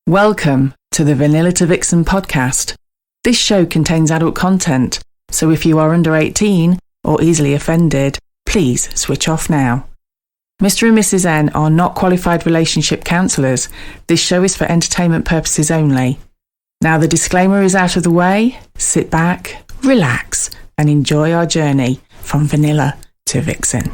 Welcome to the Vanilla to Vixen podcast. This show contains adult content, so if you are under 18 or easily offended, please switch off now. Mr. and Mrs. N are not qualified relationship counsellors. This show is for entertainment purposes only. Now the disclaimer is out of the way, sit back, relax, and enjoy our journey from Vanilla to Vixen.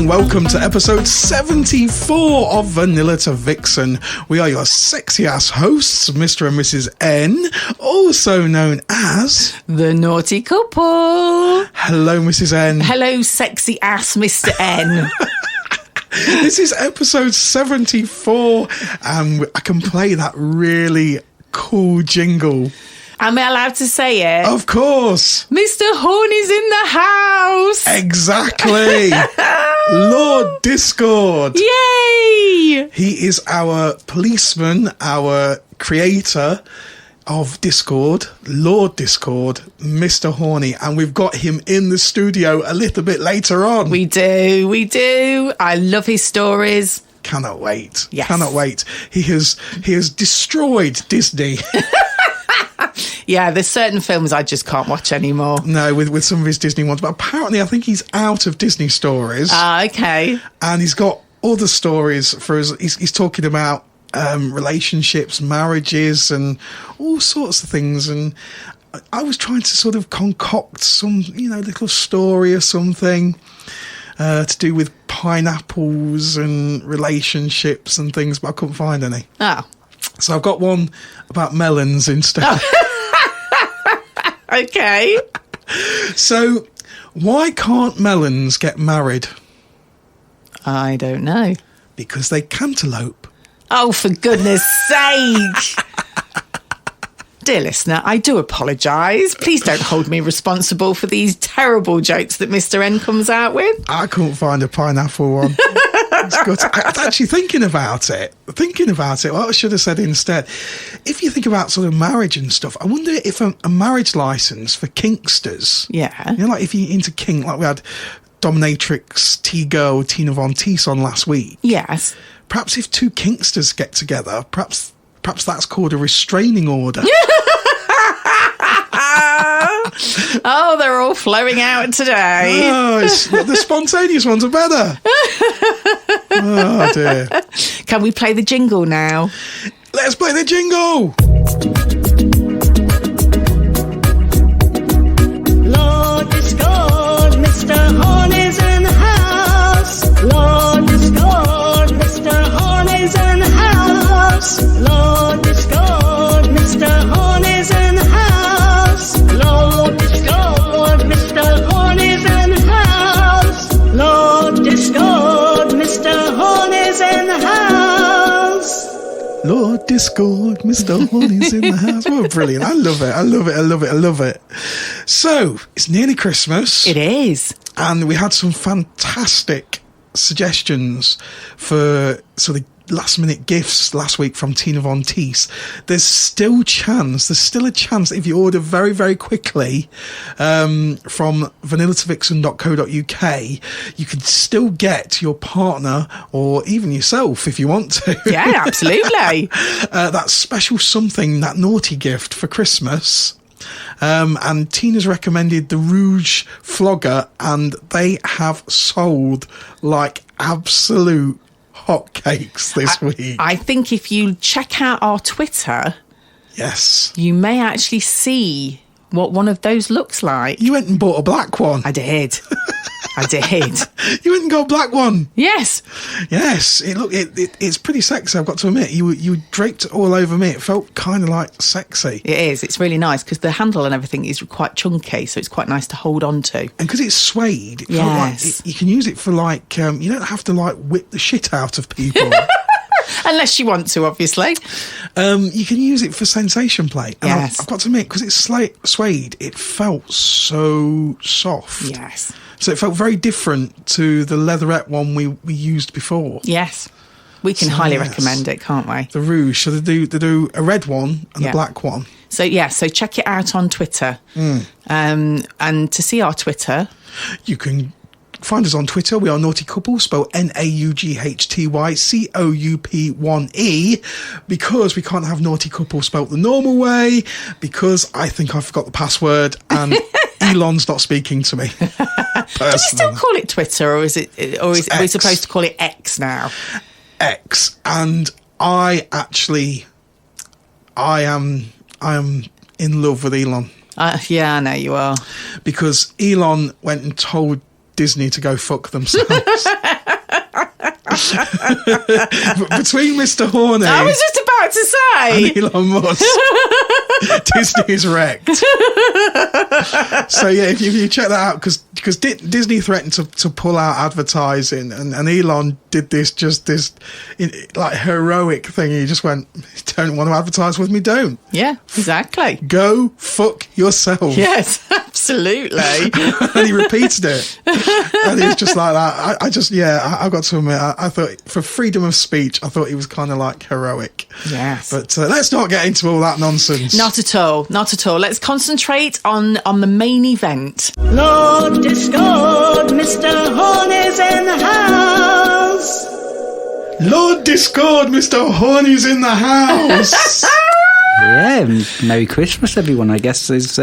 Welcome to episode 74 of Vanilla to Vixen. We are your sexy ass hosts, Mr. and Mrs. N, also known as the Naughty Couple. Hello, Mrs. N. Hello, sexy ass Mr. N. This is episode 74, and I can play that really cool jingle. Am I allowed to say it? Of course. Mr. Horny's in the house. Exactly. Lord Discord. Yay! He is our policeman, our creator of Discord, Lord Discord, Mr. Horny, and we've got him in the studio a little bit later on. We do. I love his stories. Cannot wait. Yes. Cannot wait. He has destroyed Disney. Yeah, there's certain films I just can't watch anymore. No, with some of his Disney ones. But apparently I think he's out of Disney stories. Okay. And he's got other stories for us. He's talking about relationships, marriages, and all sorts of things. And I was trying to sort of concoct some, little story or something to do with pineapples and relationships and things, but I couldn't find any. Oh. So I've got one about melons instead. Oh. Okay. So, why can't melons get married? I don't know. Because they cantaloupe. Oh, for goodness sake. Dear listener, I do apologise. Please don't hold me responsible for these terrible jokes that Mr. N comes out with. I couldn't find a pineapple one. It's good. I was actually thinking about it, what I should have said instead. If you think about sort of marriage and stuff, I wonder if a marriage licence for kinksters. Yeah. Like if you're into kink, like we had dominatrix T-girl Tina Von Teese on last week. Yes. Perhaps if two kinksters get together, perhaps that's called a restraining order. Oh, they're all flowing out today. Oh, the spontaneous ones are better. Oh, dear. Can we play the jingle now? Let's play the jingle. Lord Discord, Mr. Horny's in the house. Lord Discord, Mr. Horny's in the house. Lord Discord, Mr. Horny's in the house. Lord Discord, Mr. Horny's in the house. Lord Discord, Mr. Horny's in the house. Lord Discord, Mr. Horny's in the house. Oh, brilliant. I love it. So, it's nearly Christmas. It is. And we had some fantastic suggestions for sort of last minute gifts last week from Tina Von Teese. There's still a chance if you order very, very quickly from vanillatovixen.co.uk, you can still get your partner or even yourself if you want to. Yeah, absolutely. That special something, that naughty gift for Christmas. And Tina's recommended the Rouge Flogger, and they have sold like absolute hotcakes this week. I think if you check out our Twitter, yes, you may actually see what one of those looks like. You went and bought a black one. I did. I did. You went and got a black one. Yes. Yes, it's pretty sexy. I've got to admit, you draped it all over me. It felt kind of like sexy. It is. It's really nice because the handle and everything is quite chunky, so it's quite nice to hold on to. And because it's suede, it felt like you can use it for like you don't have to like whip the shit out of people. Unless you want to, obviously. You can use it for sensation play. And Yes. I've got to admit, because it's suede, it felt so soft. Yes. So it felt very different to the leatherette one we used before. Yes. We can highly recommend it, can't we? The Rouge. So they do a red one and a black one. So, so check it out on Twitter. And to see our Twitter... You can find us on Twitter. We are Naughty Couple, spelled NAUGHTYCOUP1E, because we can't have Naughty Couple spelled the normal way, because I think I forgot the password and Elon's not speaking to me. Do we still call it Twitter, or are we supposed to call it X now? X. And I am in love with Elon. Yeah, I know you are. Because Elon went and told Disney to go fuck themselves. Between Mr. Horny, I was just about to say, and Elon Musk, Disney is wrecked. So yeah, if you check that out, because Disney threatened to pull out advertising, and Elon did this like heroic thing. He just went, "Don't want to advertise with me? Don't." Yeah, exactly. Go fuck yourself. Yes, absolutely. And he repeated it, and he was just like that. I got to admit, I thought for freedom of speech, I thought he was kind of like heroic. Yes. But let's not get into all that nonsense. Not at all. Not at all. Let's concentrate on the main event. Lord Discord, Mr. Horny's in the house. Lord Discord, Mr. Horny's in the house. Yeah, Merry Christmas, everyone. I guess is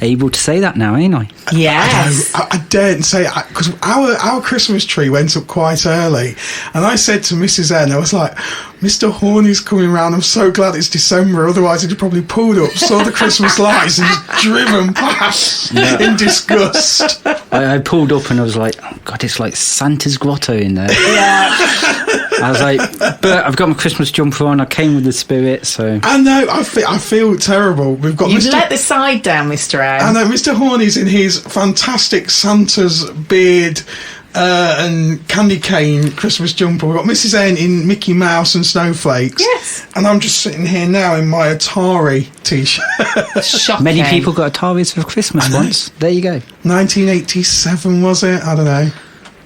able to say that now, ain't I? Yes. I daren't say it, because our Christmas tree went up quite early, and I said to Mrs. N, I was like, Mr. Horny's coming round, I'm so glad it's December, otherwise he'd have probably pulled up, saw the Christmas lights and just driven past in disgust. I pulled up and I was like, oh God, it's like Santa's grotto in there. Yeah. I was like, but I've got my Christmas jumper on, I came with the spirit, so... I know, I feel terrible. We've got You've let the side down, Mr. N. I know, Mr. Horny's in his fantastic Santa's beard and candy cane Christmas jumper. We've got Mrs. N in Mickey Mouse and snowflakes. Yes. And I'm just sitting here now in my Atari t-shirt. Shocking. Many people got Ataris for Christmas once. There you go. 1987, was it? I don't know.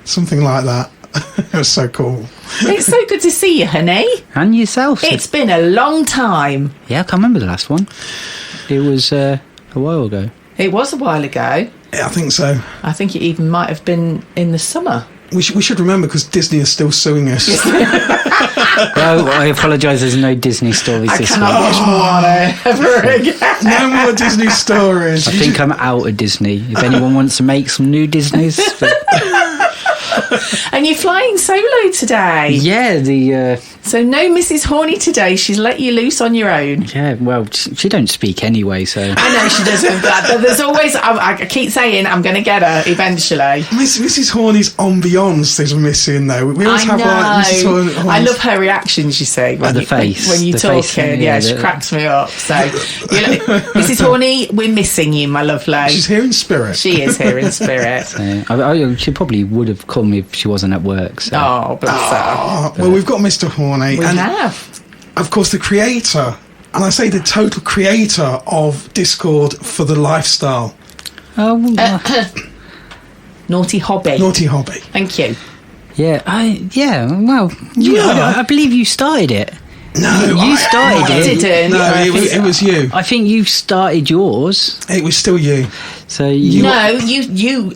Something like that. It was so cool. It's so good to see you, honey. And yourself. It's been a long time. Yeah, I can't remember the last one. It was a while ago. It was a while ago. Yeah, I think so. I think it even might have been in the summer. We should remember, because Disney is still suing us. Well, I apologise, there's no Disney stories this week. Cannot watch Moana ever again. No more Disney stories. I think I'm out of Disney. If anyone wants to make some new Disneys... And you're flying solo today. Yeah, So no Mrs. Horny today. She's let you loose on your own. Yeah, well, she don't speak anyway, so... I know she doesn't, but there's always... I keep saying I'm going to get her eventually. Mrs. Horny's ambiance is missing, though. We always have like Mrs. Horny's... I love her reactions, you see. When the face. When you're The talking. face, yeah, she cracks me up. So, Mrs. Horny, we're missing you, my lovely. She's here in spirit. She is here in spirit. She probably would have called me if she wasn't at work. So. Oh, bless her. Well, we've got Mr. Horny. We and have. Of course, the creator, and I say the total creator of Discord for the lifestyle. Naughty hobby. Naughty hobby. Thank you. Yeah, well, I believe you started it. No, you started I it. didn't. No, it was you. I think you started yours. It was still you. So you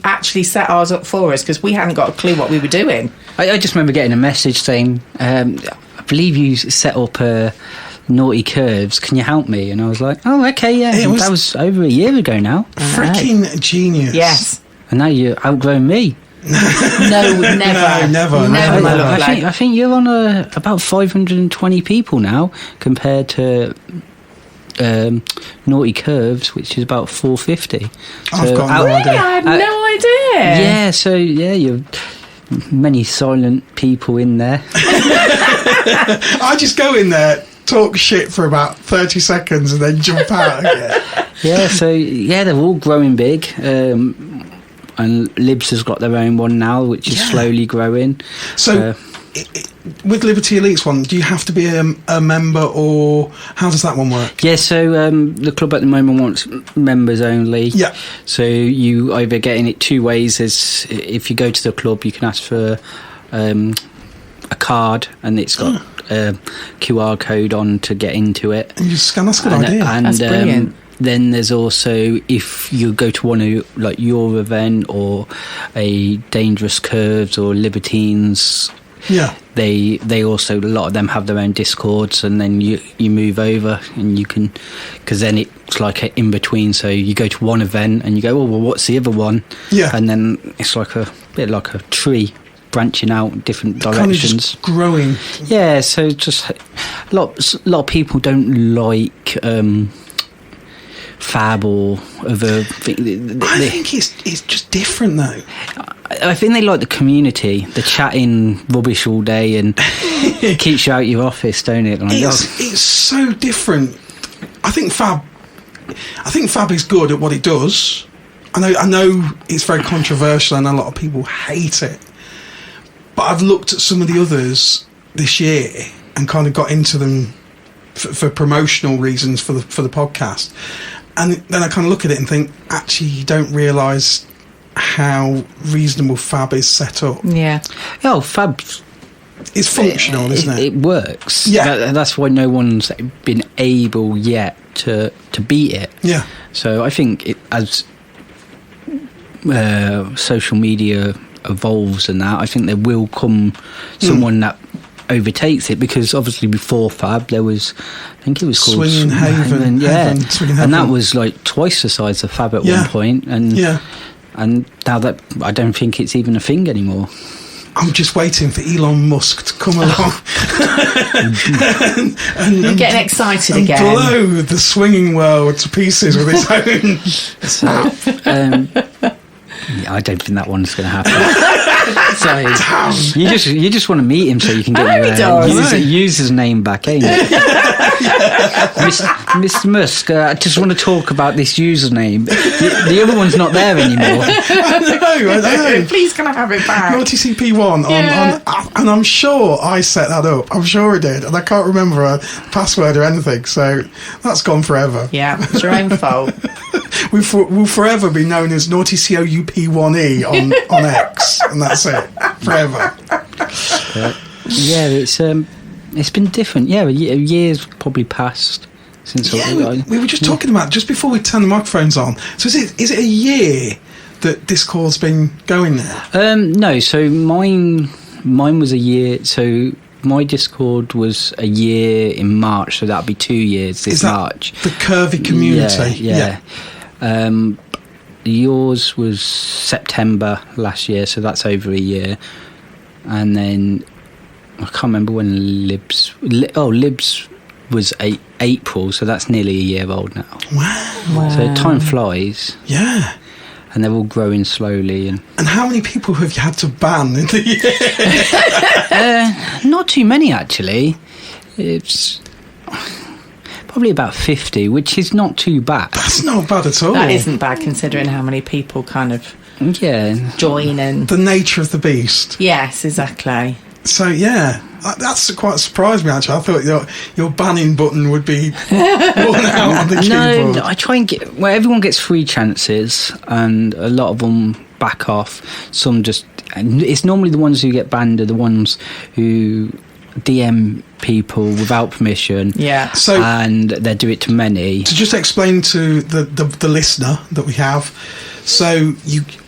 actually set ours up for us, because we hadn't got a clue what we were doing. I just remember getting a message saying, I believe you set up Naughty Curves, can you help me? And I was like, oh, okay, yeah. That was over a year ago now. Freaking genius. Yes. And now you're outgrowing me. No, never. Never, my lovely. I think you're on about 520 people now, compared to Naughty Curves, which is about 450. I've got no idea. I had no idea. Yeah, so you're many silent people in there. I just go in there, talk shit for about 30 seconds and then jump out again. Yeah, so they're all growing big. And Libs has got their own one now, which is slowly growing. So, with Liberty Elite's one, do you have to be a member, or how does that one work? Yeah, so the club at the moment wants members only. Yeah. So you either get in it two ways. As if you go to the club, you can ask for a card, and it's got a QR code on to get into it. And you scan. That's a good idea. And, that's brilliant. Then there's also, if you go to one of like your event or a Dangerous Curves or Libertines, they also, a lot of them have their own Discords, and then you move over and you can, because then it's like an in between. So you go to one event and you go, oh well, what's the other one? Yeah, and then it's like a bit like a tree branching out in different directions, kind of just growing. Yeah, so just a lot of people don't like. Fab or other thing. I think it's just different though. I think they like the community, the chatting rubbish all day, and it keeps you out your office, don't it? Like, it's so different. I think Fab is good at what it does. I know it's very controversial and a lot of people hate it, but I've looked at some of the others this year and kind of got into them for promotional reasons for the podcast. And then I kind of look at it and think, actually, you don't realise how reasonable Fab is set up. Yeah. Oh, Fab. It's functional, isn't it? It works. Yeah. That's why no one's been able yet to beat it. Yeah. So I think as social media evolves and that, I think there will come someone that overtakes it, because obviously before Fab there was, I think it was called Swinging Haven, and that was like twice the size of Fab at one point, and now that I don't think it's even a thing anymore. I'm just waiting for Elon Musk to come along and you're getting excited and again. Blow the swinging world to pieces with his own. I don't think that one's going to happen. So you just want to meet him so you can get your user's name back, ain't it? Mr. Musk, I just want to talk about this username. The other one's not there anymore. I know. Please can I have it back? Naughty CP1 and I'm sure I set that up. I'm sure I did, and I can't remember a password or anything, so that's gone forever. Yeah, it's your own fault. We'll forever be known as Naughty COUP1E on X, and that's it, forever. Yeah, it's been different. Yeah, a year's probably passed since. We were just talking about just before we turned the microphones on. So is it a year that Discord's been going there? No, so mine was a year. So my Discord was a year in March, so that'll be 2 years this March. The curvy community. Yeah. Yours was September last year, so that's over a year. And then I can't remember when Libs was April, so that's nearly a year old now. Wow. So time flies. Yeah. And they're all growing slowly. And how many people have you had to ban in the year? Not too many, actually. It's probably about 50, which is not too bad. That's not bad at all. That isn't bad, considering how many people kind of join and the nature of the beast. Yes, exactly. So that's quite surprised me, actually. I thought your banning button would be worn out on the keyboard. No, I try and get... Well, everyone gets free chances, and a lot of them back off. Some just... It's normally the ones who get banned are the ones who DM people without permission. Yeah. And they do it to many. To just explain to the listener that we have... So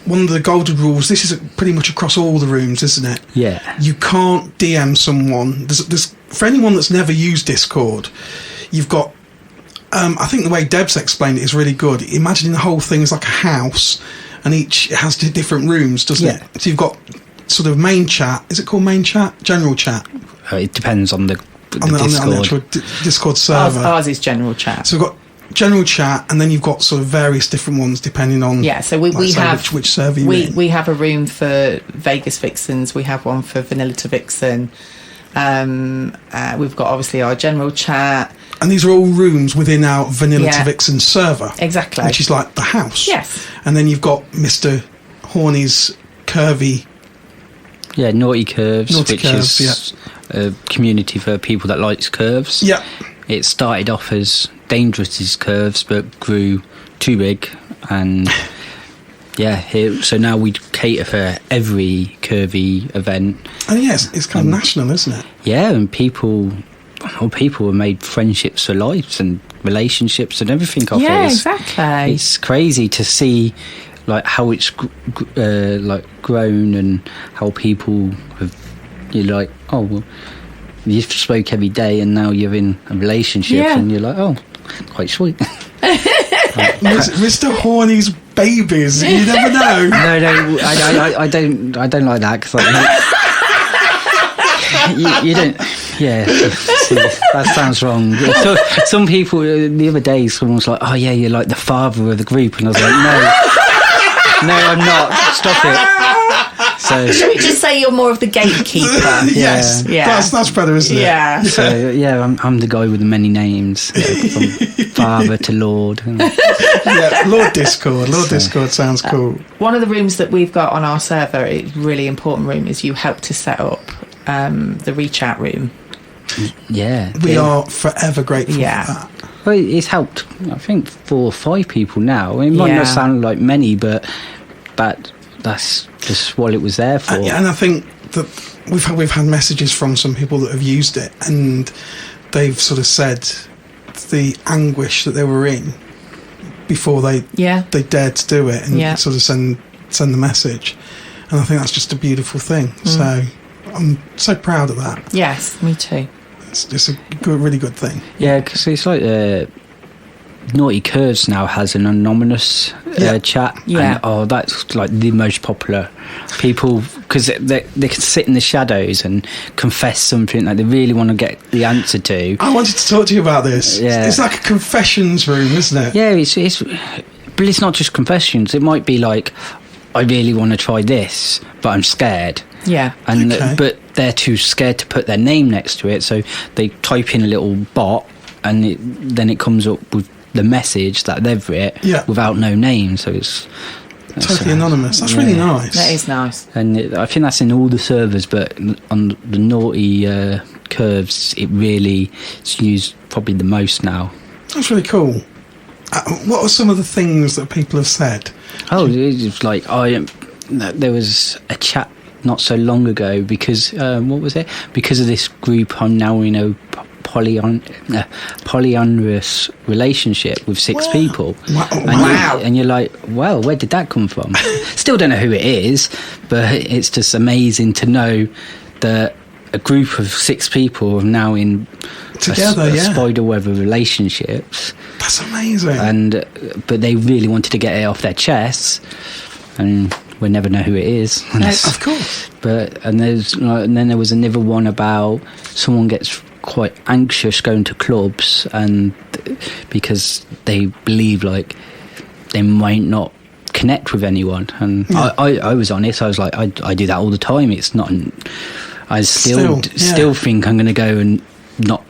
one of the golden rules, this is pretty much across all the rooms, isn't it? Yeah. You can't DM someone. There's for anyone that's never used Discord, you've got, I think the way Deb's explained it is really good. Imagining the whole thing is like a house, and each has different rooms, doesn't it? So you've got sort of main chat. Is it called main chat? General chat? It depends on the Discord. On the actual Discord server. Ours is general chat. So we've got general chat, and then you've got sort of various different ones depending on so we have which server you're in. We have a room for Vegas Vixens, we have one for Vanilla to Vixen, we've got obviously our general chat, and these are all rooms within our Vanilla to Vixen server, exactly, which is like the house. Yes. And then you've got Mr. Horny's curvy Naughty Curves, which is a community for people that likes curves. Yeah. It started off as Dangerous Curves, but grew too big, and so now we cater for every curvy event. And it's kind of national, isn't it? Yeah, and people have made friendships for lives and relationships and everything off it. Yeah, exactly. It's crazy to see like how it's like grown, and how people have, you're like, oh well, you spoke every day and now you're in a relationship, and you're like, oh, quite sweet. Mr. Horny's babies, you never know. No, I don't like that, because like, you don't. Yeah, see, that sounds wrong. So, some people, the other day, someone was like, oh yeah, you're like the father of the group, and I was like, no, I'm not. Stop it. So, should we just say you're more of the gatekeeper? Yes, that's better, isn't it? Yeah. So I'm the guy with the many names, from father to Lord. Lord Discord. Discord sounds cool. One of the rooms that we've got on our server, a really important room, is you helped to set up the rechat room. Yeah, we are forever grateful for that. Well, it's helped, I think, 4 or 5 people now. It might not sound like many, but that's just what it was there for. And I think that we've had messages from some people that have used it, and they've sort of said the anguish that they were in before they dared to do it, and sort of send the message. And I think that's just a beautiful thing. So I'm so proud of that. Yes, me too. It's just a really good thing. Yeah, because it's like Naughty Curves now has an anonymous chat. Yeah. And, that's like the most popular. People, because they can sit in the shadows and confess something that they really want to get the answer to. I wanted to talk to you about this. Yeah. It's like a confessions room, isn't it? Yeah, but it's not just confessions. It might be like, I really want to try this, but I'm scared. Yeah. And but they're too scared to put their name next to it, so they type in a little bot, and then it comes up with the message that they've written without no name. So it's totally anonymous. That's really nice. That is nice. And I think that's in all the servers, but on the Naughty Curves, it's used probably the most now. That's really cool. What are some of the things that people have said? Oh, it's like there was a chat not so long ago, because what was it? Because of this group, I'm now in a polyamorous relationship with 6 people. Wow. And you're like, well, where did that come from? Still don't know who it is, but it's just amazing to know that a group of 6 people are now in together, spider web of relationships. That's amazing. But they really wanted to get it off their chests, and we'll never know who it is. Of course. And then there was another one about someone gets quite anxious going to clubs, and because they believe like they might not connect with anyone. And I was honest. I was like, I do that all the time. It's not. I still think I'm going to go and not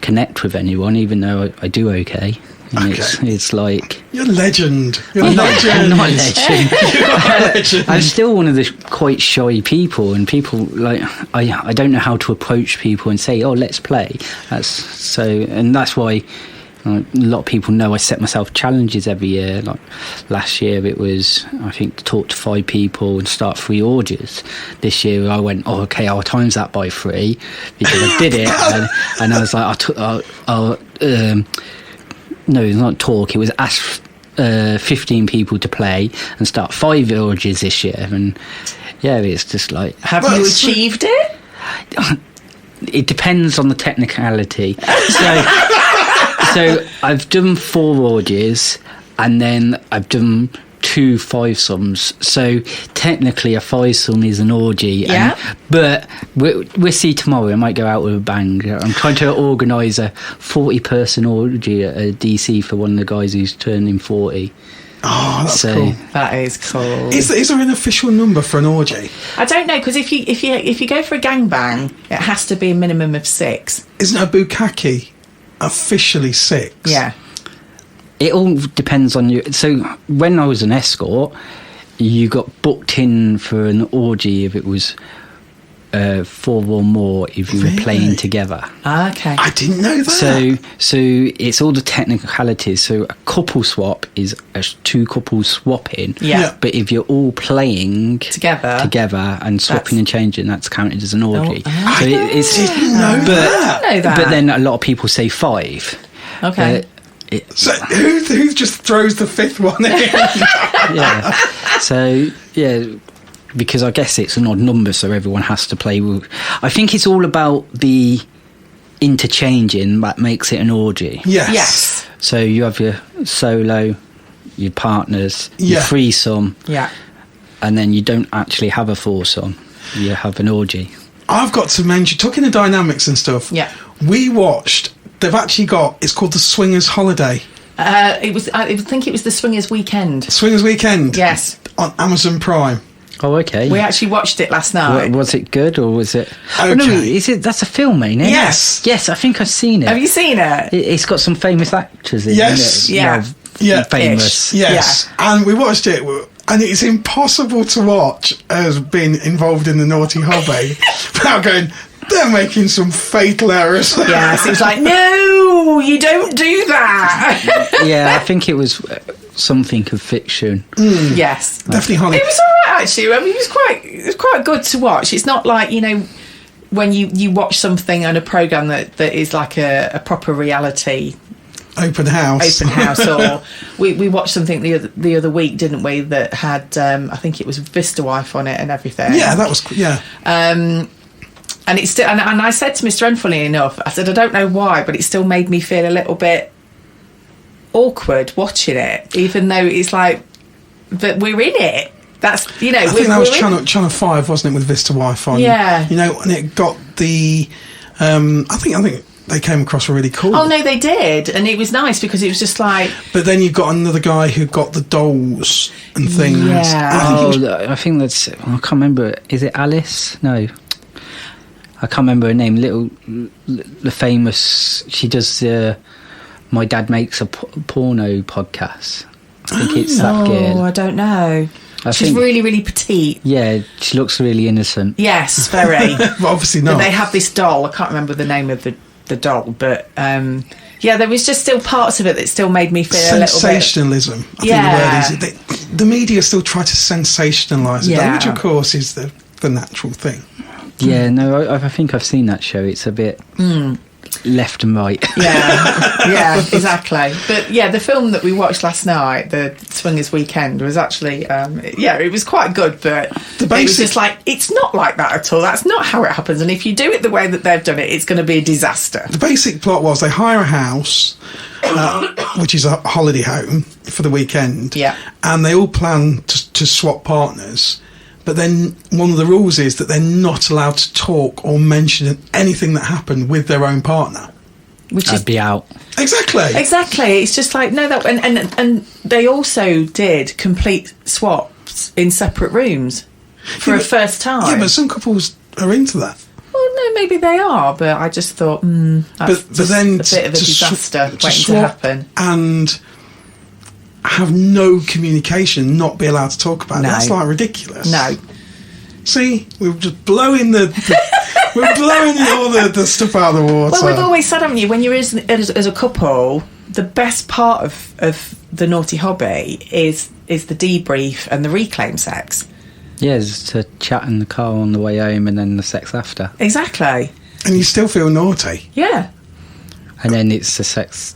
connect with anyone, even though I do okay. And it's like, you're a legend. I'm not a legend. You're a legend. I'm still one of the quite shy people, and people like I don't know how to approach people and say, oh, let's play. That's why a lot of people know I set myself challenges every year. Like last year it was, I think, to talk to 5 people and start 3 orgies. This year I went, I'll times that by 3, because I did it. and I was like, no, it's not talk. It was ask 15 people to play and start 5 orgies this year. And it's just like, have you achieved it? It depends on the technicality. So I've done 4 orgies, and then I've done 2 2 fivesomes. So technically a fivesome is an orgy. Yeah. But we'll see tomorrow. I might go out with a bang. I'm trying to organise a 40-person orgy at a DC for one of the guys who's turning 40. Oh, that's cool. That is cool. Is there an official number for an orgy? I don't know, because if you go for a gangbang, it has to be a minimum of 6. Isn't a bukkake officially 6? Yeah. It all depends on you. So when I was an escort, you got booked in for an orgy if it was 4 or more if you were playing together. Okay. I didn't know that. So it's all the technicalities. So a couple swap is 2 couples swapping. Yeah. But if you're all playing together and swapping and changing, that's counted as an orgy. I didn't know that. But then a lot of people say 5. Okay. So who just throws the 5th one in? Yeah. So yeah, because I guess it's an odd number, so everyone has to play with. I think it's all about the interchanging that makes it an orgy. Yes. So you have your solo, your partners, your threesome, and then you don't actually have a foursome. You have an orgy. I've got to mention, talking of dynamics and stuff. Yeah. We watched. They've actually got. It's called the Swingers Holiday. I think it was the Swingers Weekend. Swingers Weekend. Yes. On Amazon Prime. Oh, okay. We actually watched it last night. Was it good or was it? Okay. Oh, no, that's a film, ain't it? Yes. Yes, I think I've seen it. Have you seen it? It's got some famous actors in Yes. it. Yeah. Yeah. Famous. Yes. Yeah. And we watched it, and it's impossible to watch as being involved in the naughty hobby without going, they're making some fatal errors. Yes, it was like, no, you don't do that. Yeah, I think it was something of fiction. Yes. Definitely Horny. It was all right, actually. I mean, it was quite good to watch. It's not like, when you watch something on a programme that is like a proper reality open house or we watched something the other week, didn't we, that had I think it was Vista Wife on it and everything. Yeah, that was and it's still and I said to Mr. N, funny enough, I said I don't know why, but it still made me feel a little bit awkward watching it, even though it's like, but we're in it. That's I think that was Channel 5, wasn't it, with Vista Wife on? Yeah. And it got the I think they came across really cool. Oh no, they did, and it was nice because it was just like. But then you've got another guy who got the dolls and things. Yeah. I think that's. I can't remember. Is it Alice? No, I can't remember her name. The famous. She does My Dad Makes a Porno podcast. I think it's that girl. Oh, I don't know. She's really, really petite. Yeah, she looks really innocent. Yes, very. But obviously not. But they have this doll. I can't remember the name of the doll, but there was just still parts of it that still made me feel a little bit. Sensationalism. I think the word is. The media still try to sensationalise it, which of course is the natural thing. Yeah, no, I think I've seen that show. It's a bit left and right. Yeah, exactly. But yeah, the film that we watched last night, the Swingers Weekend, was actually it was quite good, but it was just like, it's not like that at all. That's not how it happens, and if you do it the way that they've done it, it's going to be a disaster. The basic plot was they hire a house, which is a holiday home for the weekend, and they all plan to swap partners. But then one of the rules is that they're not allowed to talk or mention anything that happened with their own partner. I'd be out. Exactly. It's just like, no, that and they also did complete swaps in separate rooms for a first time. Yeah, but some couples are into that. Well, no, maybe they are, but I just thought, that's but then a bit of a disaster waiting to happen. And have no communication, not be allowed to talk about it. That's like ridiculous. No. See, we're just blowing all the stuff out of the water. Well, we've always said, haven't you, when you're as a couple, the best part of the naughty hobby is the debrief and the reclaim sex. Yeah, it's to chat in the car on the way home and then the sex after. Exactly. And you still feel naughty. Yeah. And then it's the sex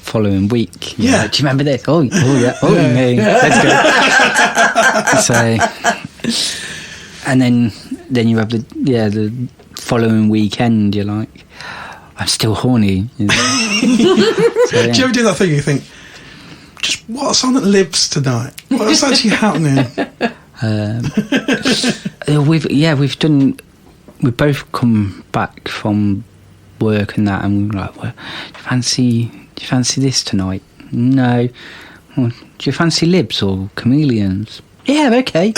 following week. Yeah. Do you remember this? Oh yeah. Oh, yeah. Let's go. So, and then you have the following weekend. You're like, I'm still horny. So, Do you ever do that thing? You think, What's on at Libs tonight? What's actually happening? We've both come back from work and that, and we're like, well, do you fancy this tonight? No. Well, do you fancy Libs or Chameleons? Yeah, okay.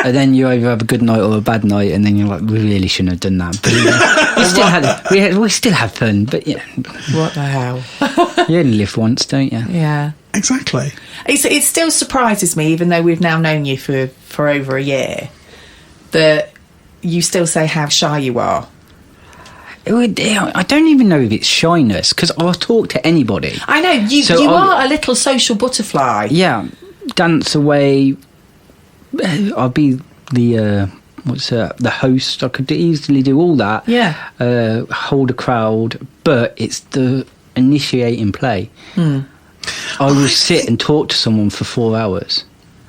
And then you either have a good night or a bad night, and then you're like, we really shouldn't have done that. But we still had fun, but yeah. What the hell? You only live once, don't you? Yeah. Exactly. It still surprises me, even though we've now known you for over a year, that you still say how shy you are. I don't even know if it's shyness, because I'll talk to anybody. I know, you are a little social butterfly. Yeah, dance away. I'll be the host. I could easily do all that. Yeah. Hold a crowd, but it's the initiating play. I will sit and talk to someone for 4 hours.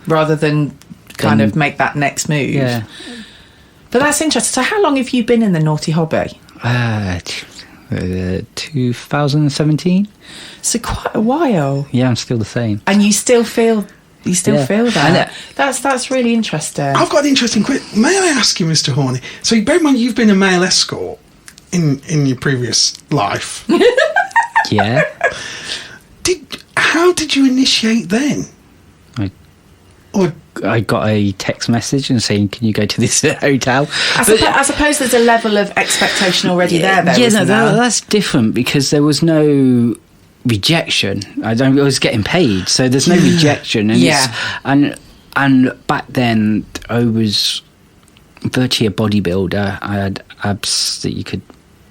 Rather than kind of make that next move. Yeah. But that's interesting. So how long have you been in the naughty hobby? 2017. So quite a while. Yeah, I'm still the same. And you still feel that. That's really interesting. I've got an interesting question. May I ask you, Mr. Horny? So bear in mind you've been a male escort in your previous life. Yeah. How did you initiate then? I got a text message and saying, "Can you go to this hotel?" I suppose there's a level of expectation already there. That's different, because there was no rejection. I was getting paid, so there's no rejection. And and back then I was virtually a bodybuilder. I had abs that you could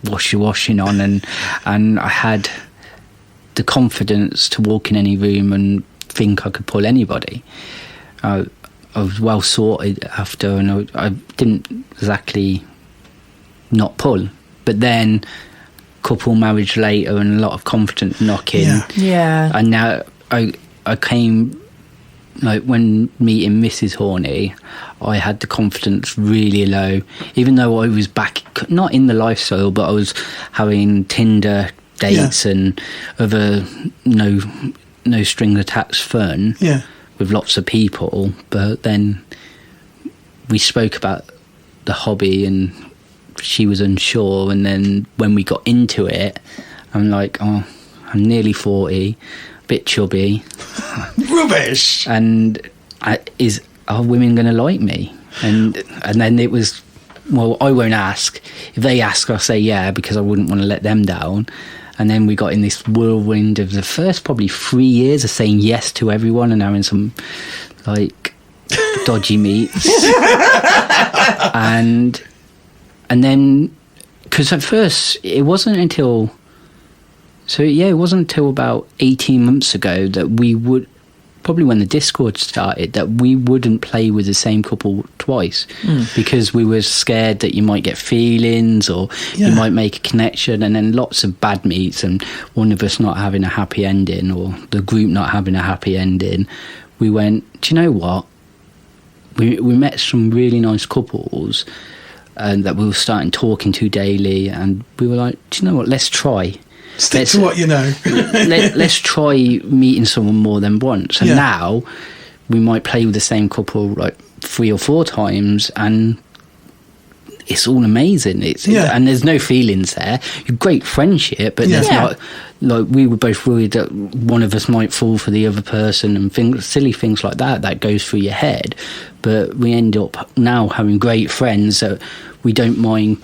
wash your washing on, and I had the confidence to walk in any room and think I could pull anybody. I was well sorted after, and I didn't exactly not pull. But then, couple marriage later, and a lot of confidence knocking. Yeah. And now I came, like, when meeting Mrs. Horny, I had the confidence really low. Even though I was back, not in the lifestyle, but I was having Tinder dates and other no string attached fun. Yeah. With lots of people, but then we spoke about the hobby and she was unsure, and then when we got into it, I'm like, I'm nearly 40, a bit chubby. Rubbish! And are women going to like me? And then it was, well, I won't ask. If they ask, I'll say yeah, because I wouldn't want to let them down. And then we got in this whirlwind of the first probably 3 years of saying yes to everyone and having some, like, dodgy meets. and then, because at first it wasn't until about 18 months ago that we would, probably when the Discord started, that we wouldn't play with the same couple twice, because we were scared that you might get feelings or you might make a connection, and then lots of bad meets and one of us not having a happy ending or the group not having a happy ending. We went, do you know what? We met some really nice couples that we were starting talking to daily, and we were like, do you know what? Let's try. Stick to what you know. Let's try meeting someone more than once. And now we might play with the same couple like 3 or 4 times, and it's all amazing. And there's no feelings there. Great friendship, but there's not, like, we were both worried that one of us might fall for the other person, and silly things like that goes through your head. But we end up now having great friends that we don't mind,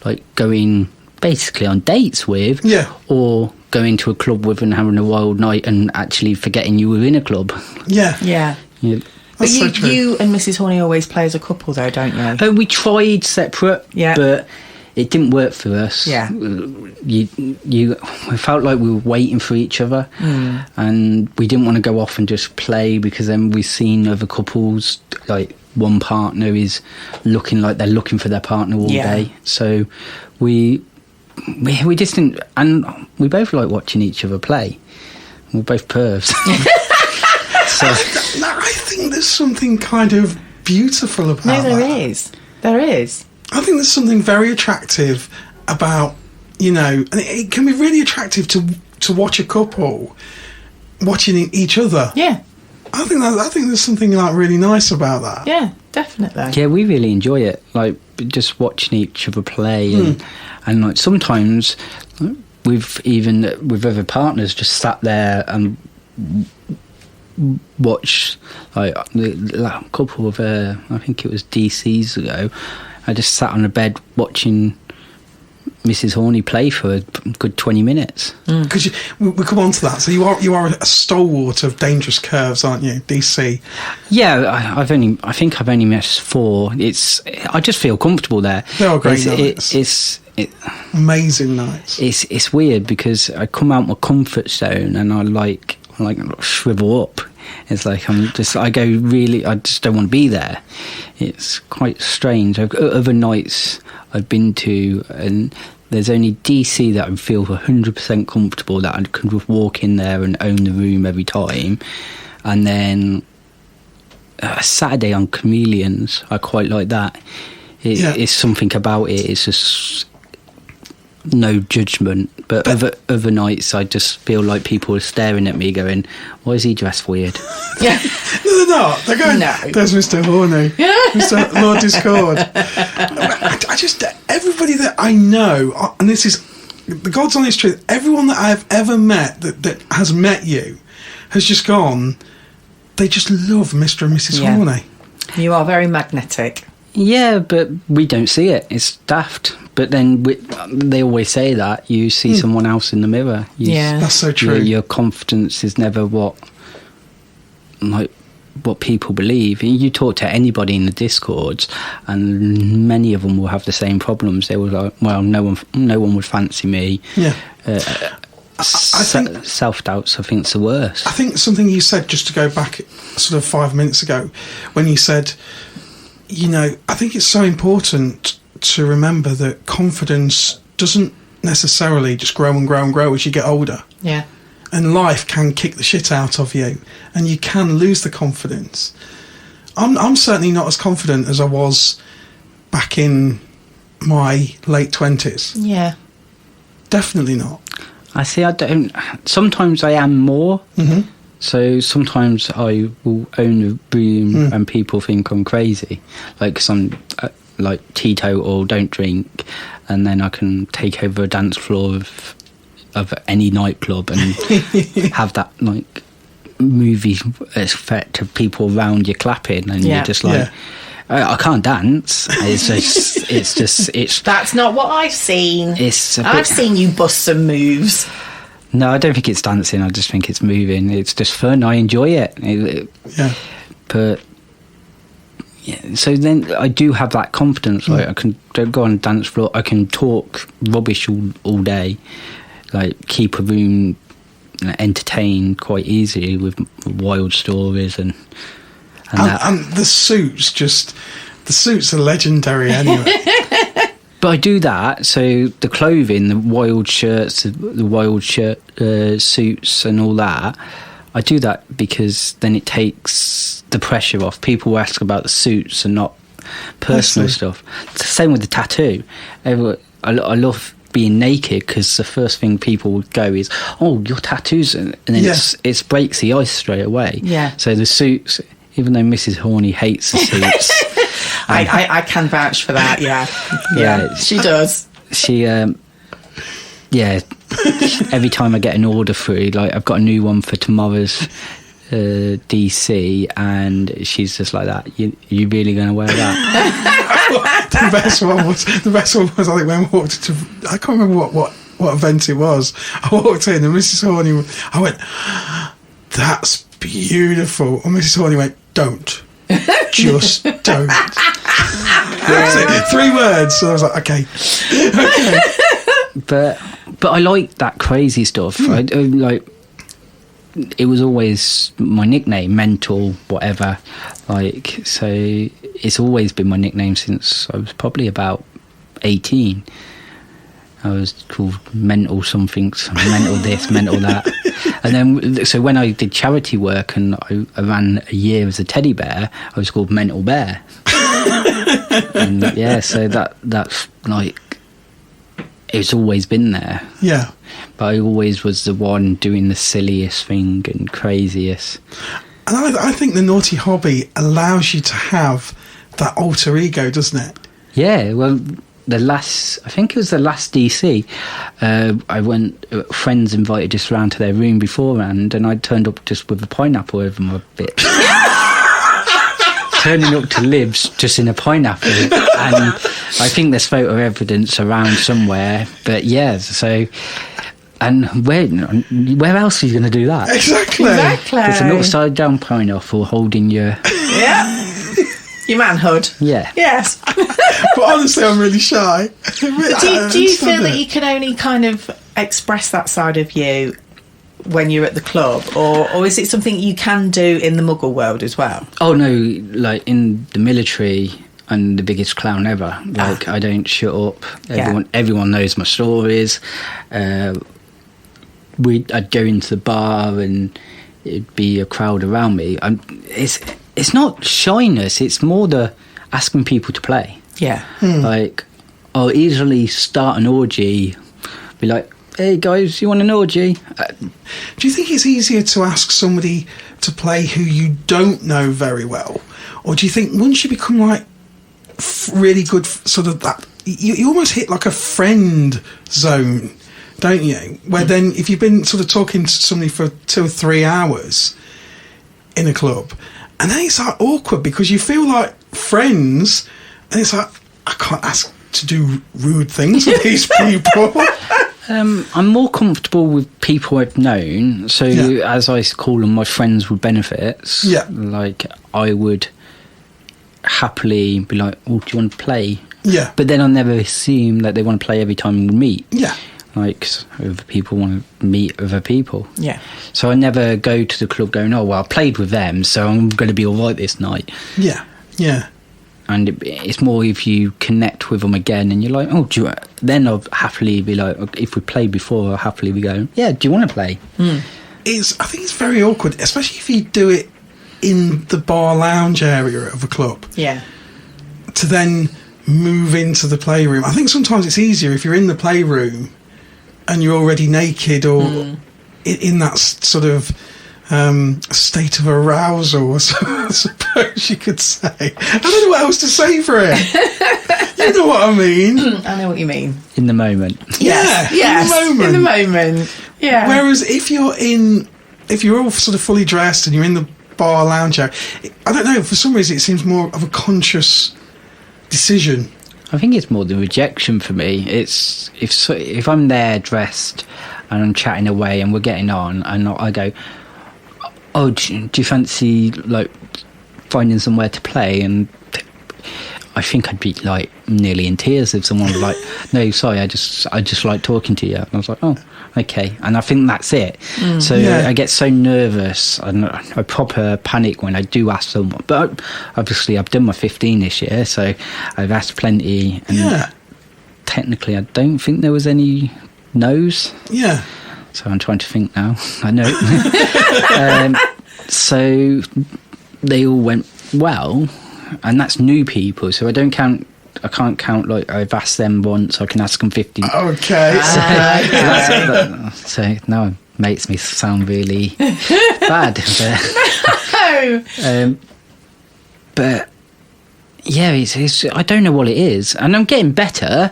like, going basically on dates with, or going to a club with and having a wild night and actually forgetting you were in a club. Yeah. But you and Mrs. Horny always play as a couple, though, don't you? We tried separate, but it didn't work for us. Yeah. We felt like we were waiting for each other, and we didn't want to go off and just play, because then we've seen other couples, like, one partner is looking like they're looking for their partner all day. So we just didn't, and we both like watching each other play. We're both pervs. So I think there's something kind of beautiful about that. No, there is. I think there's something very attractive about, and it can be really attractive to watch a couple watching each other. Yeah. I think there's something like really nice about that. Yeah, definitely. Yeah, we really enjoy it. Like just watching each other play, and like sometimes with other partners, just sat there and watch. Like a couple of I think it was DCs ago, I just sat on the bed watching Mrs. Horny play for a good 20 minutes. Because we come on to that. So you are a stalwart of dangerous curves, aren't you, DC? Yeah, I think I've only missed 4. I just feel comfortable there. They are great nights. Amazing nights. It's weird because I come out my comfort zone and I like shrivel up. It's like I just don't want to be there. It's quite strange. Other nights I've been to, and there's only DC that I feel 100% comfortable, that I can just walk in there and own the room every time. And then Saturday on Chameleons, I quite like that. It's something about it. It's just no judgment. But other nights, I just feel like people are staring at me going, why is he dressed weird? Yeah. No, they're not. They're going, no. There's Mr. Horny. Mr. Lord Discord. I just, everybody that I know, and this is the God's honest truth, everyone that I've ever met that has met you has just gone, they just love Mr. and Mrs. Horny. You are very magnetic. Yeah, but we don't see it. It's daft. But then they always say that you see someone else in the mirror. That's so true. Your confidence is never what people believe. You talk to anybody in the Discords, and many of them will have the same problems. They were like, "Well, no one would fancy me." Yeah. I think self-doubt's, I think, it's the worst. I think something you said, just to go back sort of 5 minutes ago, when you said, I think it's so important to remember that confidence doesn't necessarily just grow and grow and grow as you get older. Yeah. And life can kick the shit out of you, and you can lose the confidence. I'm certainly not as confident as I was back in my late 20s. Yeah. Definitely not. I see. I don't. Sometimes I am more. Mm-hmm. So sometimes I will own a room and people think I'm crazy, like 'cause I'm like teetotal, don't drink, and then I can take over a dance floor of any nightclub and have that like movie effect of people around you clapping, and you're just like, I can't dance. It's just. That's not what I've seen. I've seen you bust some moves. No, I don't think it's dancing. I just think it's moving. It's just fun. I enjoy it. Yeah. But so then I do have that confidence. Like I can don't go on a dance floor. I can talk rubbish all day. Like keep a room entertained quite easily with wild stories and that. And the suits are legendary anyway. But I do that, so the clothing, the wild shirts, the wild suits and all that, I do that because then it takes the pressure off. People ask about the suits and not personal stuff. It's the same with the tattoo. I love being naked because the first thing people would go is, oh, your tattoos, and then it breaks the ice straight away. Yeah. So the suits, even though Mrs. Horny hates the suits... I can vouch for that, yeah, she does. She, every time I get an order through, like I've got a new one for tomorrow's DC, and she's just like that. You really going to wear that? The best one was I think when I walked into, I can't remember what event it was. I walked in and Mrs. Horny, I went, "That's beautiful," and Mrs. Horny went, "Don't." Just don't. 3 words. So I was like, okay. But I like that crazy stuff. I like. It was always my nickname, Mental, whatever. Like, so it's always been my nickname since I was probably about 18. I was called Mental something, Mental this, Mental that. And then, so when I did charity work and I ran a year as a teddy bear, I was called Mental Bear. And so that's like, it's always been there. Yeah. But I always was the one doing the silliest thing and craziest. And I think the naughty hobby allows you to have that alter ego, doesn't it? Yeah, well, I think it was the last DC, I went, friends invited us round to their room beforehand, and I turned up just with a pineapple over my bit. Turning up to Libs just in a pineapple. And I think there's photo evidence around somewhere, but yeah, so... And where else are you going to do that? Exactly. There's an upside down pineapple holding your... Yeah. Your manhood. Yeah. Yes. But honestly, I'm really shy. Do you feel that you can only kind of express that side of you when you're at the club, or is it something you can do in the Muggle world as well? Oh no, like in the military, I'm the biggest clown ever. Like I don't shut up. Everyone knows my stories. I'd go into the bar and it'd be a crowd around me. It's not shyness, it's more the asking people to play. Yeah. Like, I'll easily start an orgy, be like, hey guys, you want an orgy? Do you think it's easier to ask somebody to play who you don't know very well? Or do you think once you become like really good, sort of that, you almost hit like a friend zone, don't you? Where then if you've been sort of talking to somebody for 2 or 3 hours in a club, and then it's like awkward because you feel like friends, and it's like, I can't ask to do rude things with these people. I'm more comfortable with people I've known, so as I call them, my friends with benefits. Yeah. Like, I would happily be like, oh, do you want to play? Yeah. But then I'll never assume that they want to play every time we meet. Yeah. Like, other people want to meet other people. Yeah. So I never go to the club going, oh, well, I played with them, so I'm going to be all right this night. Yeah. Yeah. And it's more if you connect with them again and you're like, oh, then I'll happily be like, if we played before, I'll happily be going, yeah, do you want to play? I think it's very awkward, especially if you do it in the bar lounge area of a club. Yeah. To then move into the playroom. I think sometimes it's easier if you're in the playroom and you're already naked or in that sort of state of arousal, I suppose you could say. I don't know what else to say for it. You know what I mean? I know what you mean. In the moment. Yes. In the moment. Yeah. Whereas if you're all sort of fully dressed and you're in the bar lounge area, I don't know, for some reason it seems more of a conscious decision. I think it's more the rejection for me. It's if I'm there dressed and I'm chatting away and we're getting on and I go, oh, do you fancy like finding somewhere to play? And I think I'd be like nearly in tears if someone was like, no, sorry, I just like talking to you. And I was like, oh, okay. And I think that's it. So I get so nervous and I proper panic when I do ask someone. But obviously I've done my 15 this year, so I've asked plenty. And technically I don't think there was any no's. Yeah. So I'm trying to think now. I know. So they all went well, and that's new people. So I can't count like I've asked them once. I can ask them 50. Okay. So now it makes me sound really bad. But yeah, it's I don't know what it is, and I'm getting better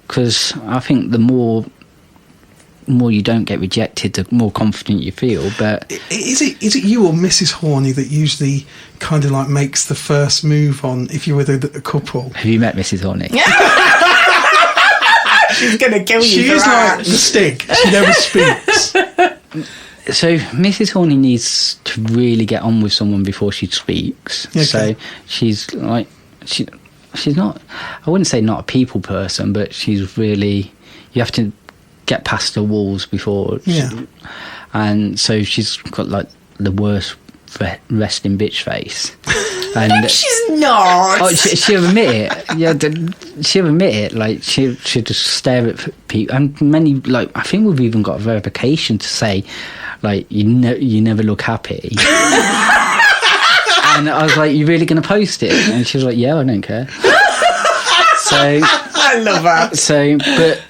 because I think the more you don't get rejected, the more confident you feel. But is it you or Mrs. Horny that usually kind of like makes the first move on if you're with a couple? Have you met Mrs. Horny? She's gonna kill you. She is like the stick. She never speaks. So Mrs. Horny needs to really get on with someone before she speaks. Okay. So she's like she's not, I wouldn't say not a people person, but she's really, you have to get past the walls before. And so she's got like the worst resting bitch face. And no, she's not. Oh, she'll admit it. Yeah, she'll admit it. Like she'll just stare at people. And many, like, I think we've even got a verification to say, like, you never look happy. And I was like, you really going to post it? And she was like, yeah, I don't care. So I love that. So, but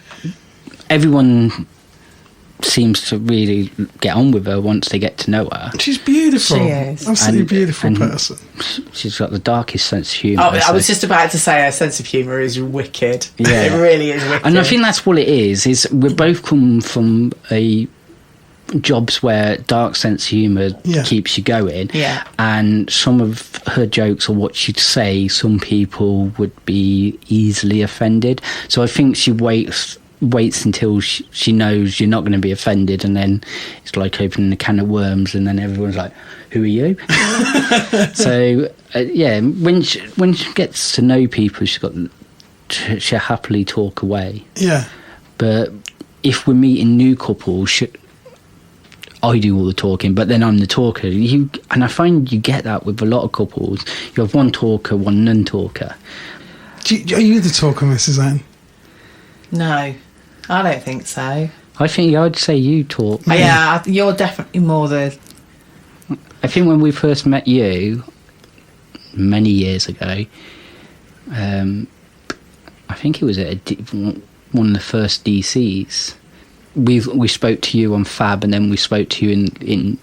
everyone seems to really get on with her once they get to know her. She's beautiful. She is. Absolutely beautiful person. She's got the darkest sense of humour. Oh, I was just about to say her sense of humour is wicked. Yeah. It really is wicked. And I think that's what it is we both come from jobs where dark sense of humour keeps you going. Yeah. And some of her jokes or what she'd say, some people would be easily offended. So I think she waits until she knows you're not going to be offended, and then it's like opening a can of worms, and then everyone's like, who are you? So when she gets to know people, she'll happily talk away. Yeah. But if we're meeting new couples, I do all the talking, but then I'm the talker. And I find you get that with a lot of couples. You have one talker, one non-talker. Are you the talker, Mrs. Anne? No, I don't think so. I think I'd say you talk. Yeah, you're definitely more the... I think when we first met you, many years ago, I think it was at one of the first DCs. We spoke to you on Fab, and then we spoke to you in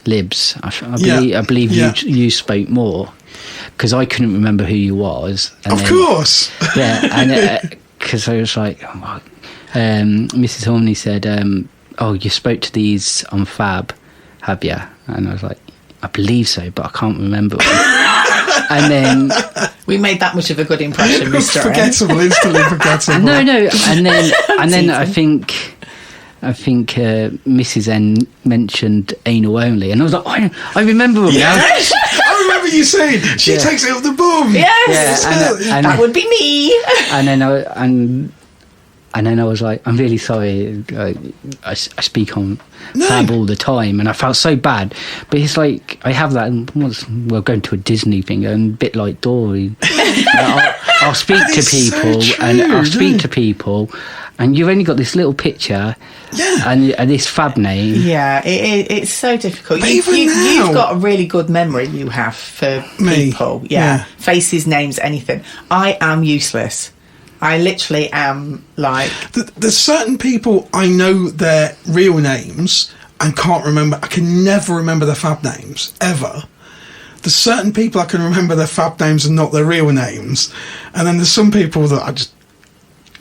Libs. I believe you spoke more, because I couldn't remember who you was. And of course. Yeah, and because I was like, Mrs. Horny said, "Oh, you spoke to these on Fab, have you?" And I was like, "I believe so, but I can't remember." And then we made that much of a good impression, Mr. Forgettable, instantly forgettable. No, and then I think Mrs. N mentioned anal only, and I was like, I remember him now. I remember you saying she takes it up the bum. Yes, and that would be me. And then I was like, I'm really sorry. I speak on Fab all the time, and I felt so bad. But it's like, I have that, and we're going to a Disney thing, and a bit like Dory. I'll speak to people, and you've only got this little picture, and this Fab name. Yeah, it's so difficult. You've got a really good memory, you have, for people. Yeah. Faces, names, anything. I am useless. I literally am like... There's certain people I know their real names and can't remember. I can never remember their Fab names, ever. There's certain people I can remember their Fab names and not their real names. And then there's some people that I just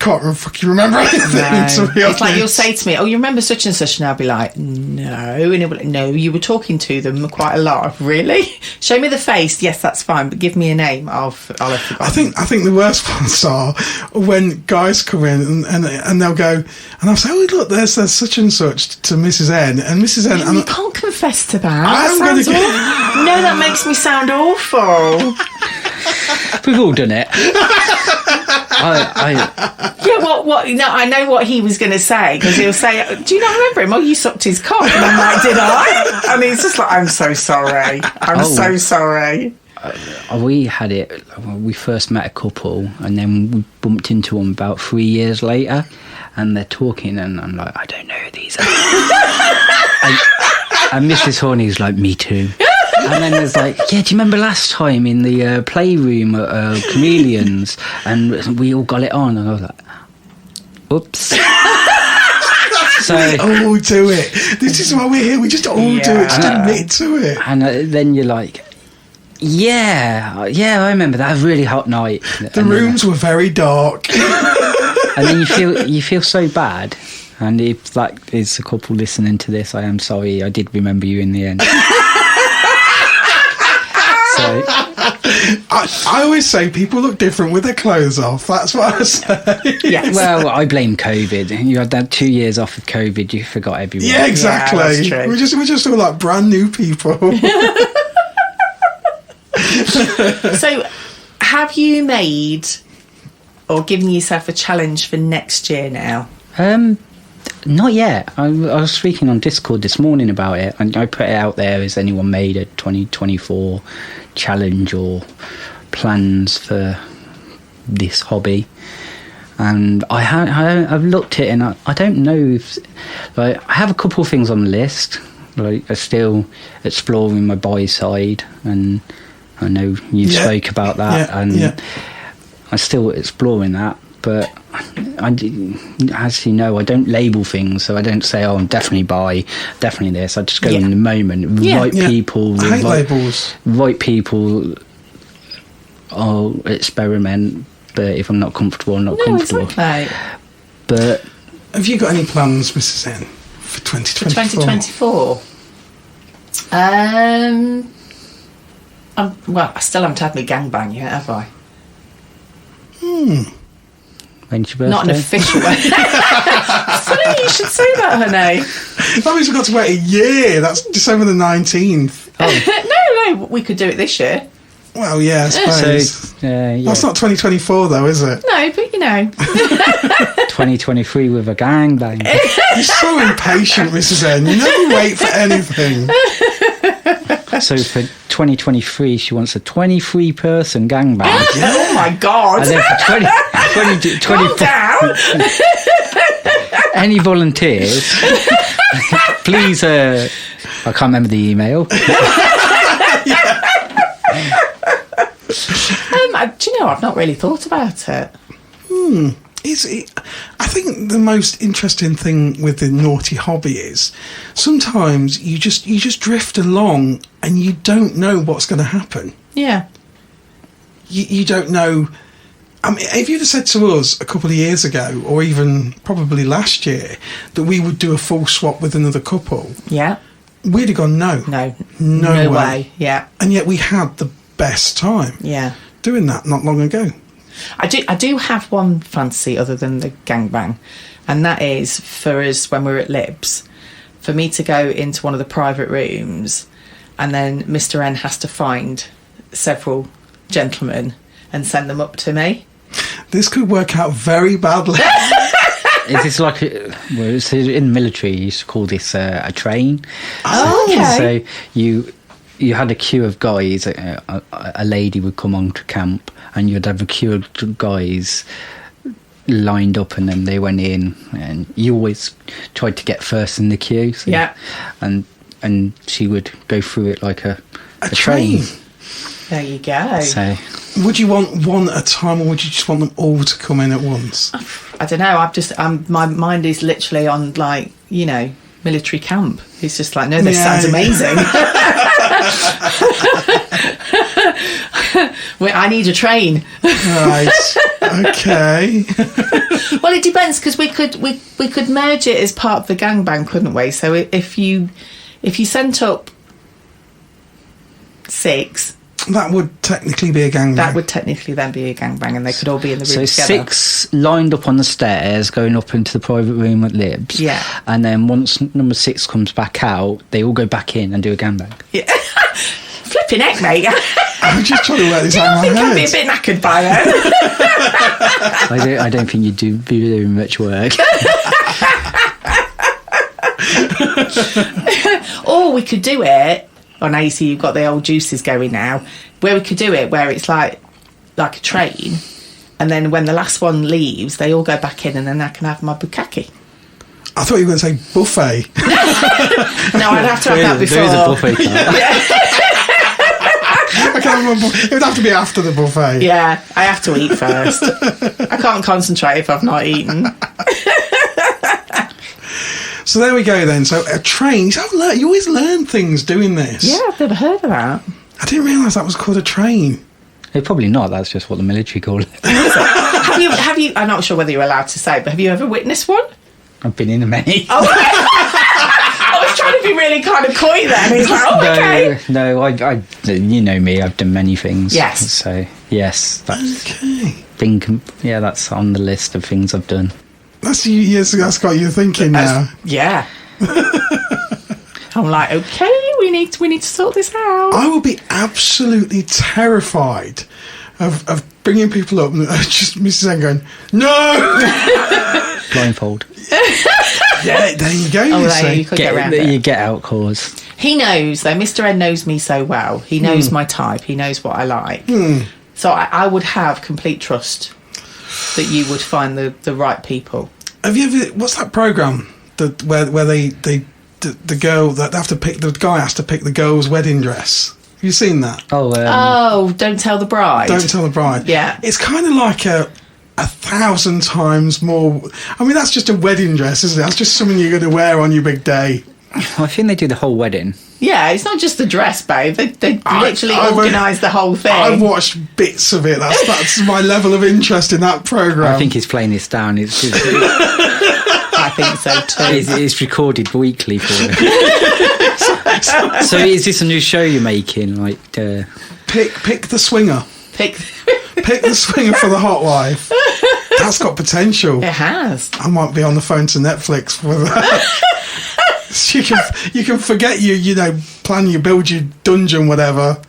can't fucking remember anything, to be honest. It's like you'll say to me, "Oh, you remember such and such?" And I'll be like, "No." And he'll be like, "No, you were talking to them quite a lot." Really? Show me the face. Yes, that's fine, but give me a name. I'll have forgotten. I think the worst ones are when guys come in and they'll go, and I'll say, "Oh, look, there's such and such to Mrs. N," and Mrs. N. You can't confess to that. No, that makes me sound awful. We've all done it. What? No, I know what he was going to say, because he'll say, "Do you not remember him? Oh, you sucked his cock." And I'm like, "Did I?" And he's just like, "I'm so sorry. I'm so sorry." We had it. We first met a couple, and then we bumped into them about 3 years later, and they're talking, and I'm like, "I don't know who these are." and Mrs. Horny's like, "Me too." And then there's like, "Yeah, do you remember last time in the playroom at Chameleons, and we all got it on?" And I was like, "Oops." So all do it. This is why we're here. We just all do it. Just admit to it. And then you're like, yeah, I remember that. A really hot night. The rooms were very dark. And then you feel so bad. And if that is a couple listening to this, I am sorry. I did remember you in the end. I always say people look different with their clothes off. That's what I say. Yes. Well, I blame COVID. You had that 2 years off of COVID. You forgot everyone. Yeah, exactly. Yeah, that's true. We're just all like brand new people. So, have you made or given yourself a challenge for next year now? Not yet. I was speaking on Discord this morning about it, and I put it out there. Has anyone made a 2024 challenge or plans for this hobby? And I've looked at it, and I don't know if, like, I have a couple of things on the list. Like, I'm still exploring my bi side, and I know you spoke about that, and I'm still exploring that. But as you know, I don't label things, so I don't say, "Oh, I'm definitely this." I just go in the moment. People, I hate labels. Right people, I'll experiment, but if I'm not comfortable, I'm not comfortable. Exactly. But have you got any plans, Mrs. N, for 2024? Well, I still haven't had my gangbang yet, have I? When's your birthday? Not an official one. Funny you should say that, honey. That means we've got to wait a year. That's December the 19th. Oh. No, we could do it this year. Well, yeah, I suppose. So, that's not 2024, though, is it? No, but 2023 with a gangbang. You're so impatient, Mrs. N. You never wait for anything. So for 2023, she wants a 23-person gangbang. Oh my God! And then for 20 down. Any volunteers? Please. I can't remember the email. Do you know, I've not really thought about it. I think the most interesting thing with the naughty hobby is sometimes you just drift along and you don't know what's going to happen. Yeah. You don't know. I mean, if you'd have said to us a couple of years ago, or even probably last year, that we would do a full swap with another couple, Yeah. we'd have gone no way. Yeah. And yet we had the best time. Yeah. Doing that not long ago. I do have one fantasy other than the gangbang, and that is for us when we're at Libs, for me to go into one of the private rooms, and then Mr. N has to find several gentlemen and send them up to me. This could work out very badly. Is this like in the military? You used to call this a train. Oh, okay. So you had a queue of guys. A lady would come on to camp, and you'd have a queue of guys lined up, and then they went in, and you always tried to get first in the queue. So, yeah. And she would go through it like a train. There you go. So, would you want one at a time, or would you just want them all to come in at once? I don't know. My mind is literally on, like, military camp. It's just like, no, this sounds amazing. I need a train. Right. Okay. Well, it depends, because we could merge it as part of the gangbang, couldn't we? So if you sent up 6, that would technically be a gangbang. That would technically then be a gangbang, and they could all be in the room so together. 6 lined up on the stairs going up into the private room at Libs. Yeah. And then once number 6 comes back out, they all go back in and do a gangbang. Yeah. Flipping heck, mate. I'm just trying to work this out in my head. I'd be a bit knackered by then. I don't think you do very much work. Or we could do it. Oh, now you see you've got the old juices going now. Where we could do it where it's like a train, and then when the last one leaves, they all go back in, and then I can have my bukkake. I thought you were going to say buffet. No, I'd have to have that before. There is a buffet. It would have to be after the buffet. Yeah, I have to eat first. I can't concentrate if I've not eaten. So there we go then. So a train. You always learn things doing this. Yeah, I've never heard of that. I didn't realise that was called a train. Probably not. That's just what the military call it. Have you? I'm not sure whether you're allowed to say, but have you ever witnessed one? I've been in many. Oh, I was trying to be really kind of coy then. He's like, okay. No, I you know me. I've done many things. Yes. So yes, that's okay. That's on the list of things I've done. That's got you thinking now. Yeah. I'm like, okay, we need to sort this out. I would be absolutely terrified of bringing people up and just Mrs. N going, no! Blindfold. Yeah, there you go. You could get around it. You get out cause. He knows, though. Mr. N knows me so well. He knows my type. He knows what I like. So I would have complete trust that you would find the right people. Have you ever? What's that program where the girl that they have to pick, the guy has to pick the girl's wedding dress? Have you seen that? Oh, Don't Tell the Bride. Don't Tell the Bride. Yeah, it's kind of like 1,000 times more. I mean, that's just a wedding dress, isn't it? That's just something you're going to wear on your big day. I think they do the whole wedding. Yeah, it's not just the dress, babe. They literally organise the whole thing. I've watched bits of it. That's my level of interest in that programme. I think he's playing this down. I think so too. It's recorded weekly for it. So is this a new show you're making? Like, pick the swinger. Pick the swinger for the hot wife. That's got potential. It has. I might be on the phone to Netflix for that. You can forget build your dungeon, whatever.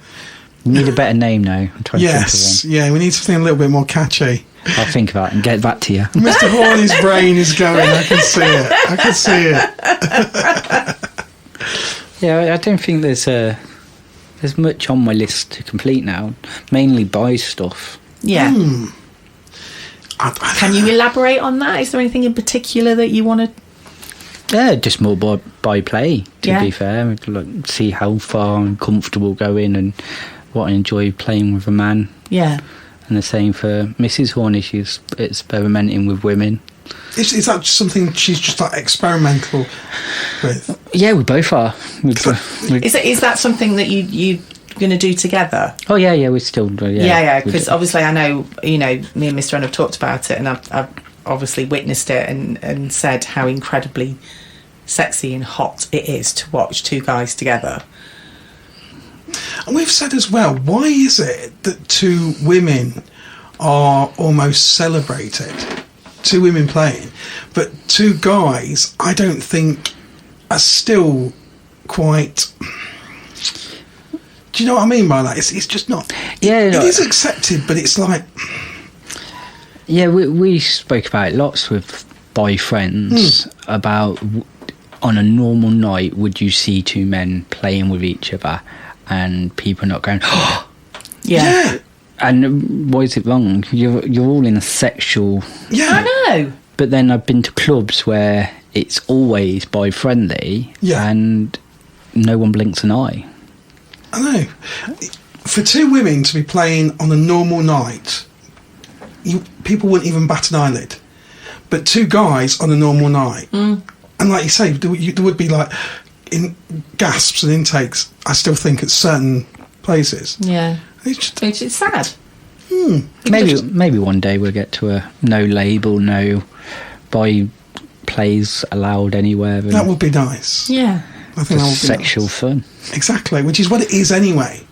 You need a better name now. I'm trying to think of one. We need something a little bit more catchy. I'll think about it and get back to you. Mr. Horny's brain is going. I can see it. Yeah, I don't think there's much on my list to complete now. Mainly buy stuff. Yeah. Can you elaborate on that? Is there anything in particular that you want to? Yeah, just more by play. To be fair, like, see how far I'm comfortable going and what I enjoy playing with a man. Yeah. And the same for Mrs. Horny. She's experimenting with women. Is that just something she's just like experimental with? Yeah, we both are. Is that something that you're going to do together? Oh yeah, we still do. Yeah. Because obviously, I know me and Mr. N have talked about it, and I've obviously witnessed it and said how incredibly sexy and hot it is to watch two guys together. And we've said as well, why is it that two women are almost celebrated? Two women playing, but two guys, I don't think, are still quite... Do you know what I mean by that? It's just not... Yeah, it is accepted, but it's like... Yeah, we spoke about it lots with boyfriends about on a normal night, would you see two men playing with each other and people not going, oh! Yeah. And why is it wrong? You're all in a sexual... Yeah. I know. But then I've been to clubs where it's always boy-friendly and no one blinks an eye. I know. For two women to be playing on a normal night, people wouldn't even bat an eyelid. But two guys on a normal night, and like you say, there would be like in gasps and intakes, I still think, at certain places. Yeah. It's sad. Maybe one day we'll get to a no label, no boy plays allowed anywhere. That would be nice. Yeah. I think that would be sexual fun. Exactly, which is what it is anyway,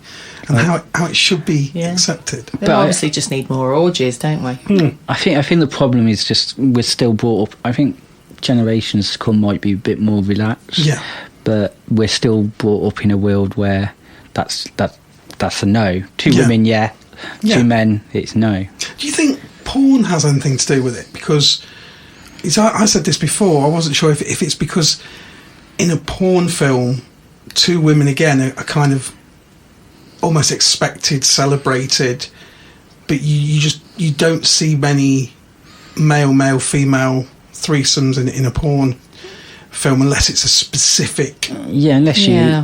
and how it should be accepted. But obviously just need more orgies, don't we? I think the problem is just we're still brought up. I think generations to come might be a bit more relaxed. Yeah. But we're still brought up in a world where that's a no. Two women, Two men, it's no. Do you think porn has anything to do with it? Because I said this before. I wasn't sure if it's because in a porn film, two women again are kind of almost expected, celebrated, but you don't see many male female threesomes in a porn film unless it's a specific... Yeah,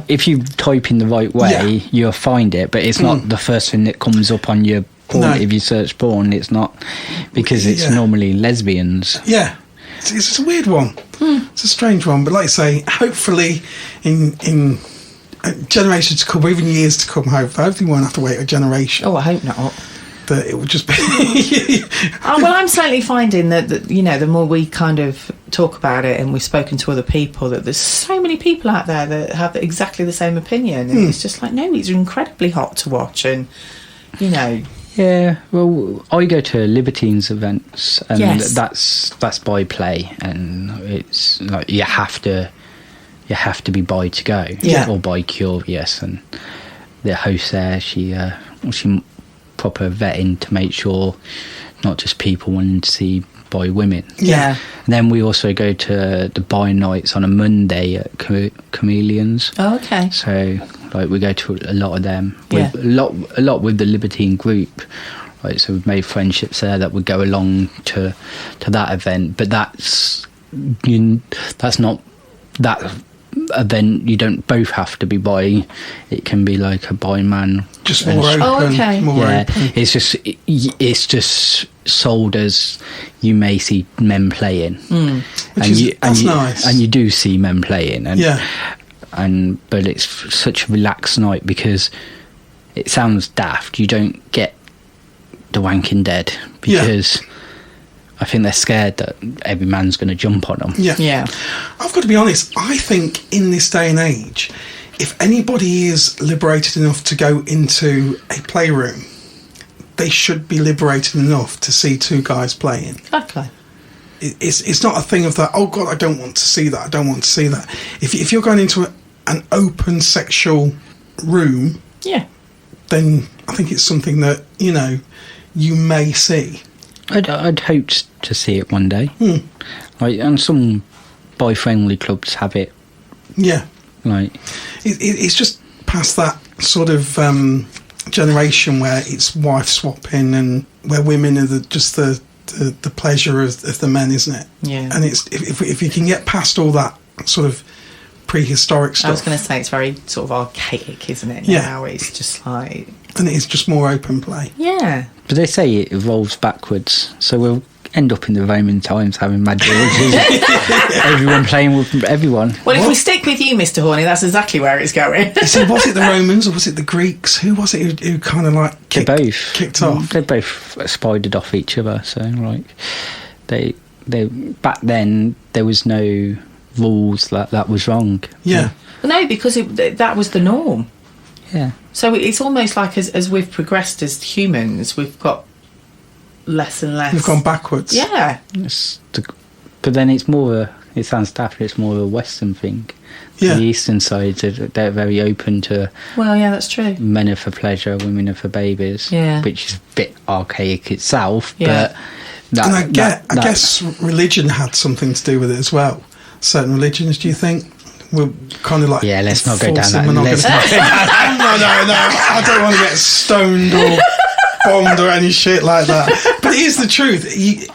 if you type in the right way, you'll find it, but it's not the first thing that comes up on your porn. No. If you search porn, it's not, because it's normally lesbians. Yeah, it's a weird one. It's a strange one, but like I say, hopefully in generations to come, or even years to come, hopefully we won't have to wait a generation. Oh, I hope not. That it would just be... Well, I'm certainly finding that, the more we kind of talk about it and we've spoken to other people, that there's so many people out there that have exactly the same opinion. And it's just like, no, these are incredibly hot to watch and, Yeah, well, I go to Libertines events and that's by play, and it's like you have to be bi to go, or bi curious, and the host there, she proper vetting to make sure not just people wanting to see bi women. Yeah. And then we also go to the bi nights on a Monday at Chameleons. Oh, okay. So like we go to a lot of them. A lot with the Libertine group. Right, so we've made friendships there that would go along to that event. But that's not that event. You don't both have to be bi. It can be like a bi man Just more open. Oh, okay. More open. It's just sold as you may see men playing, That's nice. and you do see men playing, but it's such a relaxed night because it sounds daft. You don't get the wanking dead because I think they're scared that every man's going to jump on them. Yeah. I've got to be honest. I think in this day and age, if anybody is liberated enough to go into a playroom, they should be liberated enough to see two guys playing. Exactly. It's not a thing of that, oh God, I don't want to see that, I don't want to see that. If you're going into an open sexual room, then I think it's something that, you may see. I'd hoped to see it one day. And some boy-friendly clubs have it. Yeah. It's just past that sort of generation where it's wife swapping and where women are just the pleasure of the men, isn't it? Yeah. And it's if you can get past all that sort of prehistoric stuff. I was going to say it's very sort of archaic, isn't it? Now it's just like... And it's just more open play. Yeah. But they say it evolves backwards, so we'll end up in the Roman times having mad orgies. Everyone playing with everyone. Well, if we stick with you, Mr. Horny, that's exactly where it's going. So was it the Romans or was it the Greeks? Who was it who kind of like kicked off? They both spidered off each other. So they back then there was no rules that was wrong. Yeah. No, because that was the norm. Yeah. So it's almost like as we've progressed as humans, we've got less and less. We've gone backwards. Yeah. But then it's more it sounds daft, it's more of a Western thing. Yeah. The Eastern side, they're very open to... Well, yeah, that's true. Men are for pleasure, women are for babies. Yeah. Which is a bit archaic itself, Yeah. but... I guess religion had something to do with it as well. Certain religions, do you think? We're kind of like... Yeah, let's not go down that. No, I don't want to get stoned or bombed or any shit like that. But it is the truth.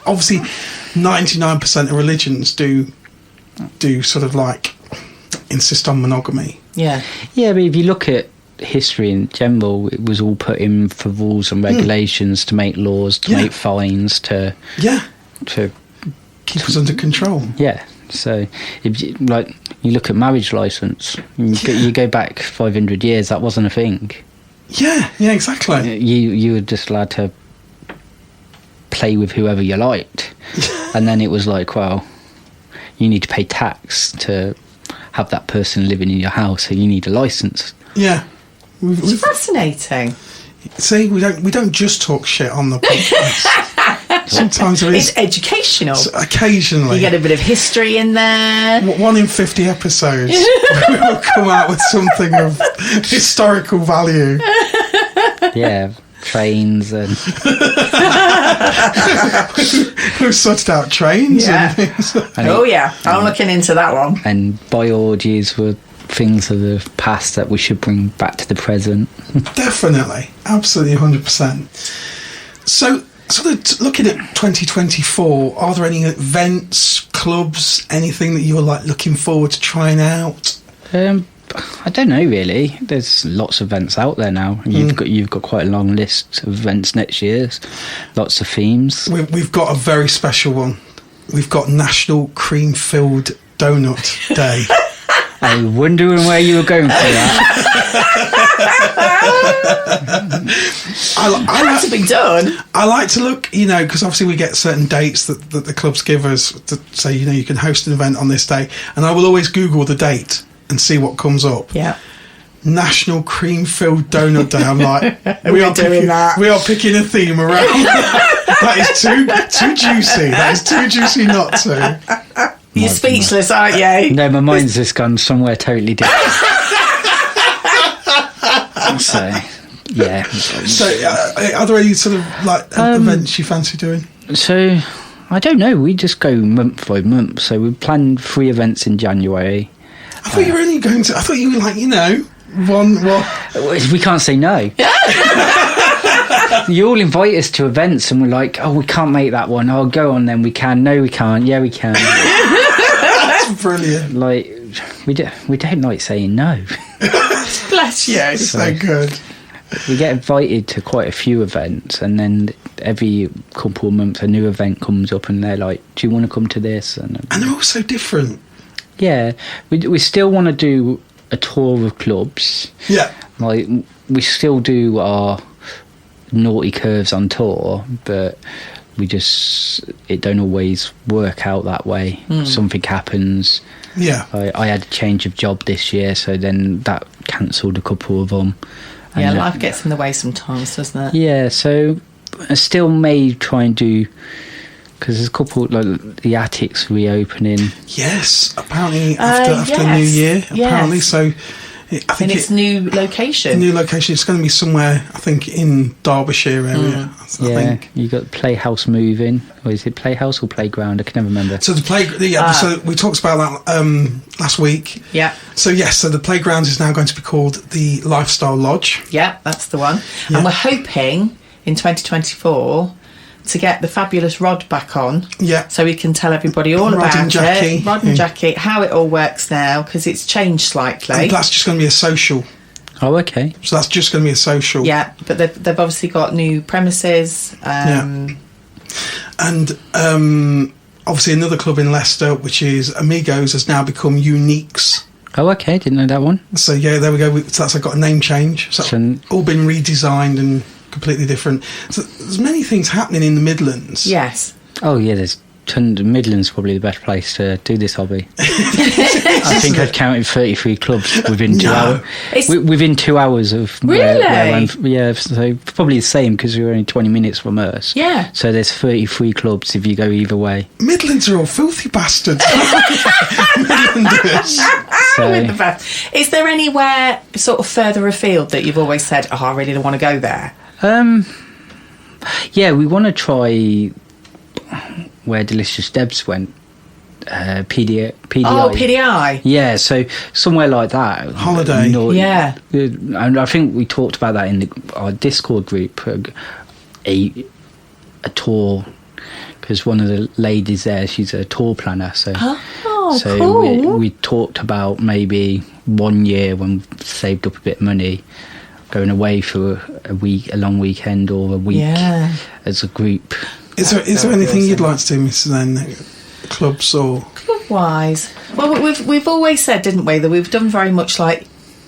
Obviously, 99% of religions do sort of like insist on monogamy. Yeah. Yeah, but if you look at history in general, it was all put in for rules and regulations to make laws, to make fines, to keep us under control. Yeah. So, if you look at marriage license, you go back 500 years, that wasn't a thing. Yeah, exactly. You were just allowed to play with whoever you liked, and then it was like, well, you need to pay tax to have that person living in your house, so you need a license. Yeah, it's fascinating. See, we don't just talk shit on the podcast. Sometimes it's educational. So occasionally, you get a bit of history in there. 1 in 50 episodes, we will come out with something of historical value. Yeah, trains and we've sorted out trains. Yeah. And things. I'm looking into that one. And boy orgies were things of the past that we should bring back to the present. Definitely, absolutely, 100%. So, sort of looking at 2024, are there any events, clubs, anything that you're like looking forward to trying out? I don't know really. There's lots of events out there now. You've got quite a long list of events next year. Lots of themes. We've got a very special one. We've got National Cream-Filled Donut Day. I was wondering where you were going for that. Had to be done. I like to look, because obviously we get certain dates that the clubs give us to say, you can host an event on this day, and I will always Google the date and see what comes up. Yeah. National Cream-Filled Donut Day. I'm like, we are picking a theme around that. That is too juicy. That is too juicy not to. You're speechless, aren't you? No, my mind's just gone somewhere totally different. So, yeah. So, are there any sort of events you fancy doing? So, I don't know. We just go month by month. So we planned 3 events in January. I thought you were only going to. I thought you were like, one. We can't say no. You all invite us to events, and we're like, oh, we can't make that one. Oh, go on then. We can. No, we can't. Yeah, we can. That's brilliant. We don't like saying no. Bless you. So good. we get invited to quite a few events, and then every couple of months a new event comes up, and they're like, "Do you want to come to this?" And they're all so different. Yeah, we still want to do a tour of clubs. Yeah, like we still do our naughty curves on tour, but it don't always work out that way. Something happens. Yeah, I had a change of job this year, so then that cancelled a couple of them. Yeah, life gets in the way sometimes, doesn't it? Yeah, so I still may try and do, because there's a couple, like the Attic's reopening. Yes, apparently after New Year, apparently. Yes. So I think its new location. New location. It's going to be somewhere, I think, in Derbyshire area. I think. You got Playhouse moving, or is it Playhouse or Playground? I can never remember. So so we talked about that last week. Yeah. So yes, so the playground is now going to be called the Lifestyle Lodge. Yeah, that's the one. Yeah. And we're hoping in 2024 to get the fabulous Rod back on. Yeah. So we can tell everybody all about it. Rod and Jackie, how it all works now, because it's changed slightly. And that's just going to be a social. Oh, okay. So that's just going to be a social. Yeah, but they've obviously got new premises. And obviously another club in Leicester, which is Amigos, has now become Uniques. Oh, okay. Didn't know that one. So yeah, there we go. So that's got a name change. So all been redesigned and completely different. So there's many things happening in the Midlands. Yes. Oh yeah, there's tons. Midlands probably the best place to do this hobby. I think I've counted 33 clubs within 2 hours. Within 2 hours of really. So probably the same because we're only 20 minutes from us. Yeah. So there's 33 clubs if you go either way. Midlands are all filthy bastards. Midlanders. With the best. Is there anywhere sort of further afield that you've always said, "Oh, I really don't want to go there"? Yeah, we want to try where Delicious Debs went. PDI. Oh, PDI. Yeah, so somewhere like that. Holiday. Yeah. And I think we talked about that in our Discord group. A tour, because one of the ladies there, she's a tour planner. So cool. we talked about maybe 1 year when we saved up a bit of money, going away for a long weekend or a week as a group. Is there anything you'd like to do, Mrs. N? Clubs or club-wise? Well, we've always said, didn't we, that we've done very much like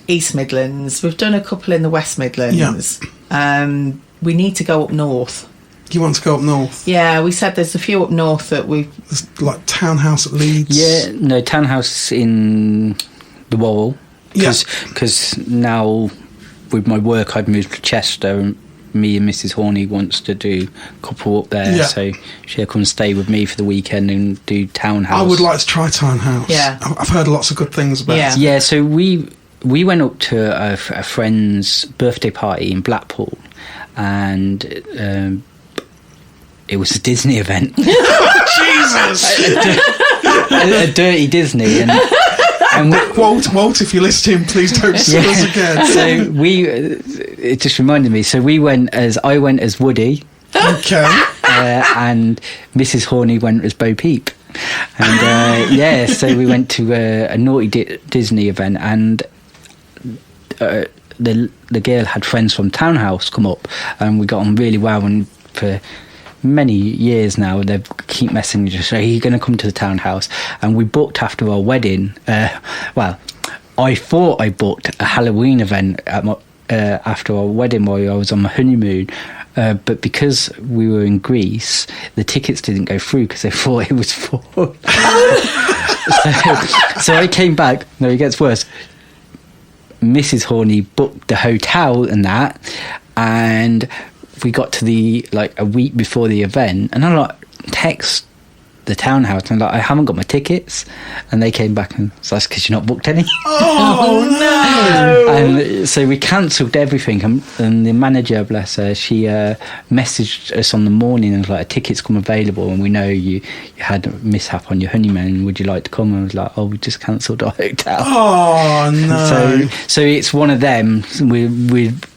East Midlands. We've done a couple in the West Midlands. Yeah. We need to go up north. You want to go up north? Yeah, we said there's a few up north that There's like Townhouse at Leeds. Yeah, no, Townhouse in the Worrell. Because now with my work I've moved to Chester, and me and Mrs. Horny wants to do a couple up there, so she'll come stay with me for the weekend and do Townhouse. I would like to try Townhouse. Yeah, I've heard lots of good things about it. Yeah, so we went up to a friend's birthday party in Blackpool, and it was a Disney event. Jesus! a dirty Disney, and Walt, if you're listening, please don't sue us again. So it just reminded me. So I went as Woody. Okay. And Mrs. Horny went as Bo Peep. And so we went to a naughty Disney event, and the girl had friends from Townhouse come up, and we got on really well. And for many years now, they keep messaging us, so are you going to come to the Townhouse? And we booked after our wedding. I thought I booked a Halloween event after our wedding while I was on my honeymoon, but because we were in Greece, the tickets didn't go through because they thought it was full. So I came back. No, it gets worse. Mrs. Horny booked the hotel and that, and we got to a week before the event, and I text the Townhouse, and I haven't got my tickets, and they came back and so that's because you're not booked any. Oh no! And so we cancelled everything, and the manager, bless her, she messaged us on the morning and was like, a ticket's come available, and we know you had a mishap on your honeymoon, would you like to come? And I was like, we just cancelled our hotel. Oh no! So it's one of them.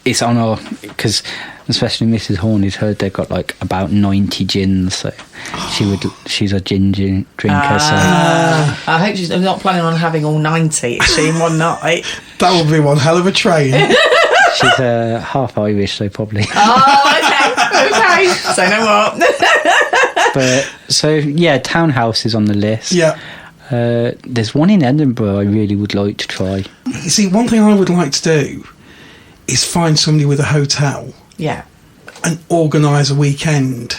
It's on our, because especially Mrs. Horny's heard they've got about 90 gins, so she's a gin drinker. So I hope she's not planning on having all 90 in one night. That would be one hell of a train. She's half Irish, so probably. Oh, okay. Say no more. But so yeah, Townhouse is on the list. Yeah. There's one in Edinburgh I really would like to try. You see, one thing I would like to do is find somebody with a hotel. Yeah. And organise a weekend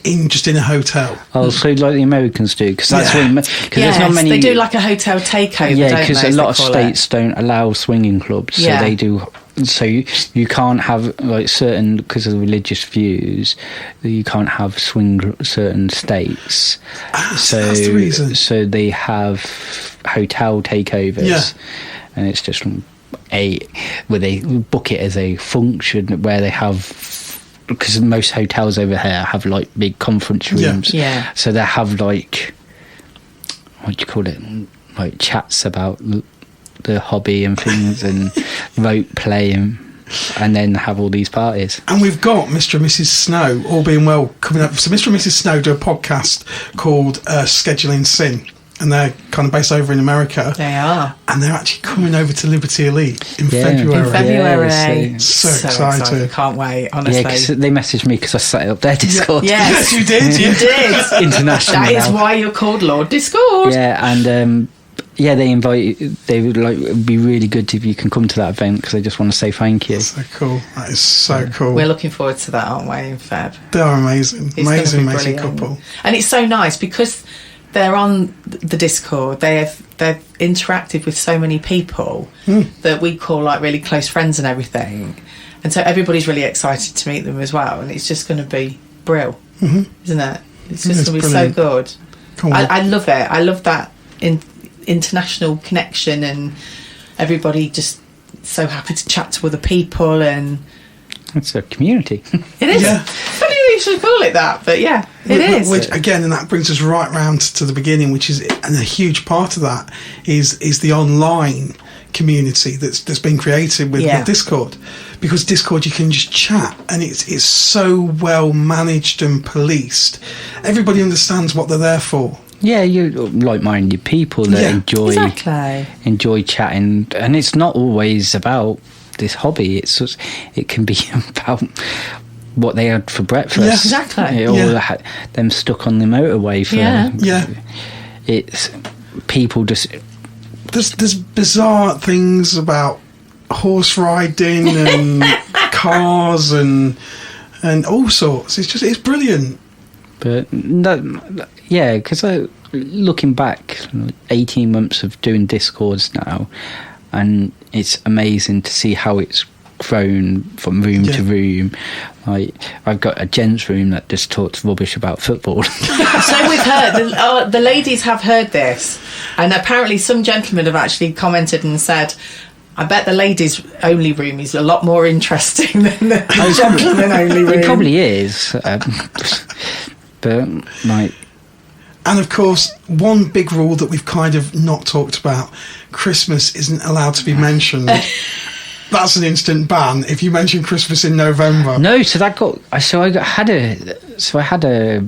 in a hotel. Oh, so like the Americans do, because that's what. Because there's not many. They do like a hotel takeover. Yeah, because a lot of states don't allow swinging clubs, so they do. So you can't have like certain, because of the religious views, you can't have certain states. So that's the reason. So they have hotel takeovers, and it's just where they book it as a function where they have. Because most hotels over here have like big conference rooms, so they have like, what do you call it, like chats about the hobby and things and rope play and then have all these parties. And we've got Mr. and Mrs. Snow, all being well, coming up. So Mr. and Mrs. Snow do a podcast called Scheduling Sin, and they're kind of based over in America. They are. And they're actually coming over to Liberty Elite in February. In February. Yeah, so excited. Can't wait, honestly. Yeah, because they messaged me because I set up their Discord. Yeah. Yes, you did. You did. International. That is why you're called Lord Discord. Yeah, and they would like, it'd be really good if you can come to that event because they just want to say thank you. So cool. That is so cool. We're looking forward to that, aren't we, in Feb? They are amazing. It's amazing brilliant. couple. And it's so nice because they're on the Discord. They're interactive with so many people that we call like really close friends and everything. And so everybody's really excited to meet them as well. And it's just going to be brill, isn't it? It's just going to be so good. I love it. I love that international connection and everybody just so happy to chat to other people, and it's a community. It is. Yeah. Funny you should call it that, but yeah, it is. Which again, and that brings us right round to the beginning, which is, and a huge part of that is the online community that's been created with Discord, because Discord you can just chat and it's so well managed and policed. Everybody understands what they're there for. Yeah, you like-minded people that enjoy chatting, and it's not always about this hobby. It's just, it can be about what they had for breakfast. Yeah, exactly. Or them stuck on the motorway for. It's people just. There's bizarre things about horse riding and cars and all sorts. It's brilliant. But because looking back, 18 months of doing Discords now, and it's amazing to see how it's grown from room to room. Like, I've got a gents room that just talks rubbish about football. So we've heard, the ladies have heard this, and apparently some gentlemen have actually commented and said, I bet the ladies only room is a lot more interesting than the gentlemen only room. It probably is. But like, and of course, one big rule that we've kind of not talked about: Christmas isn't allowed to be mentioned. That's an instant ban if you mention Christmas in November. No, so that got. I had a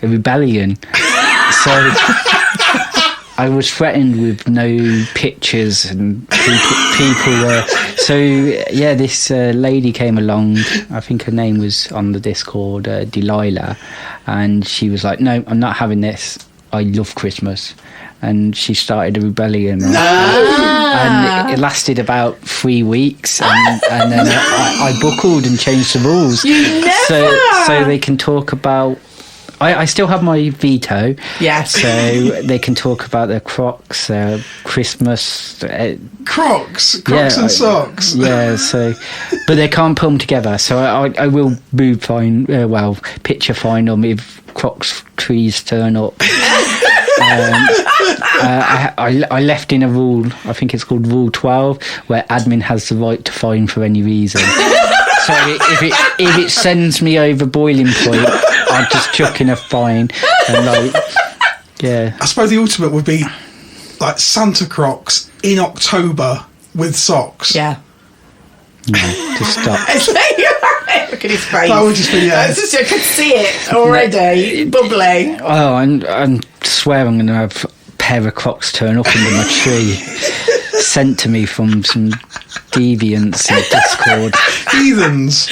rebellion. So I was threatened with no pictures, and people were. So yeah, this lady came along. I think her name was on the Discord, Delilah, and she was like, "No, I'm not having this. I love Christmas." And she started a rebellion, and it lasted about 3 weeks, and then I buckled and changed the rules. You never. So they can talk about. I still have my veto. Yes. So they can talk about their Crocs, their Christmas. Crocs and socks. Yeah. So, but they can't put them together. So I will move fine. Picture fine them if Crocs trees turn up. I left in a rule. I think it's called Rule 12, where admin has the right to fine for any reason. So if it sends me over boiling point, I'll just chuck in a fine. And I suppose the ultimate would be like Santa Crocs in October with socks. Yeah. No, just stop. Look at his face. That would just be I could see it already, bubbling. Oh, I swear I'm going to have a pair of Crocs turn up under my tree. sent to me from some deviants in Discord. Heathens.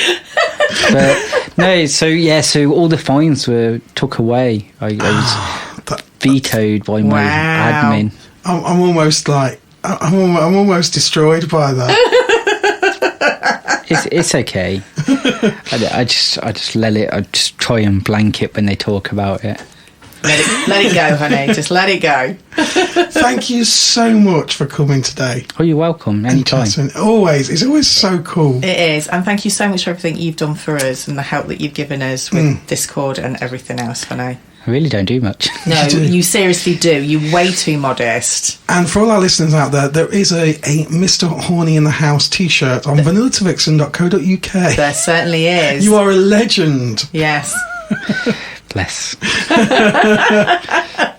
But no, so all the fines were took away. I was vetoed by my admin. I'm almost like I'm almost destroyed by that. It's okay. I just let it. I just try and blank it when they talk about it. Let it go, honey. Just let it go. Thank you so much for coming today. Oh, you're welcome. Anytime. Always. It's always so cool. It is. And thank you so much for everything you've done for us and the help that you've given us with Discord and everything else, honey. I really don't do much. No, you seriously do. You're way too modest. And for all our listeners out there is a Mr. Horny in the House t-shirt on vanillatoVixen.co.uk. There certainly is. You are a legend. Yes. Bless.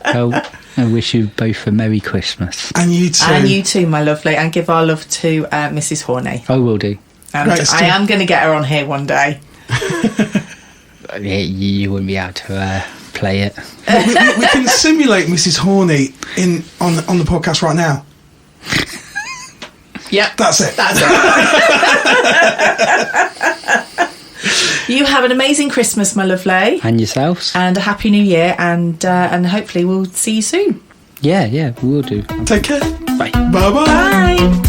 Well, I wish you both a Merry Christmas. And you too. And you too, my lovely. And give our love to Mrs. Horny. I will do. And I am going to get her on here one day. Yeah, you wouldn't be able to play it. We can simulate Mrs. Horny on the podcast right now. Yep. That's it. You have an amazing Christmas, my lovely. And yourselves. And a happy new year, and hopefully we'll see you soon. Yeah, we will do. Take care. Bye. Bye-bye. Bye.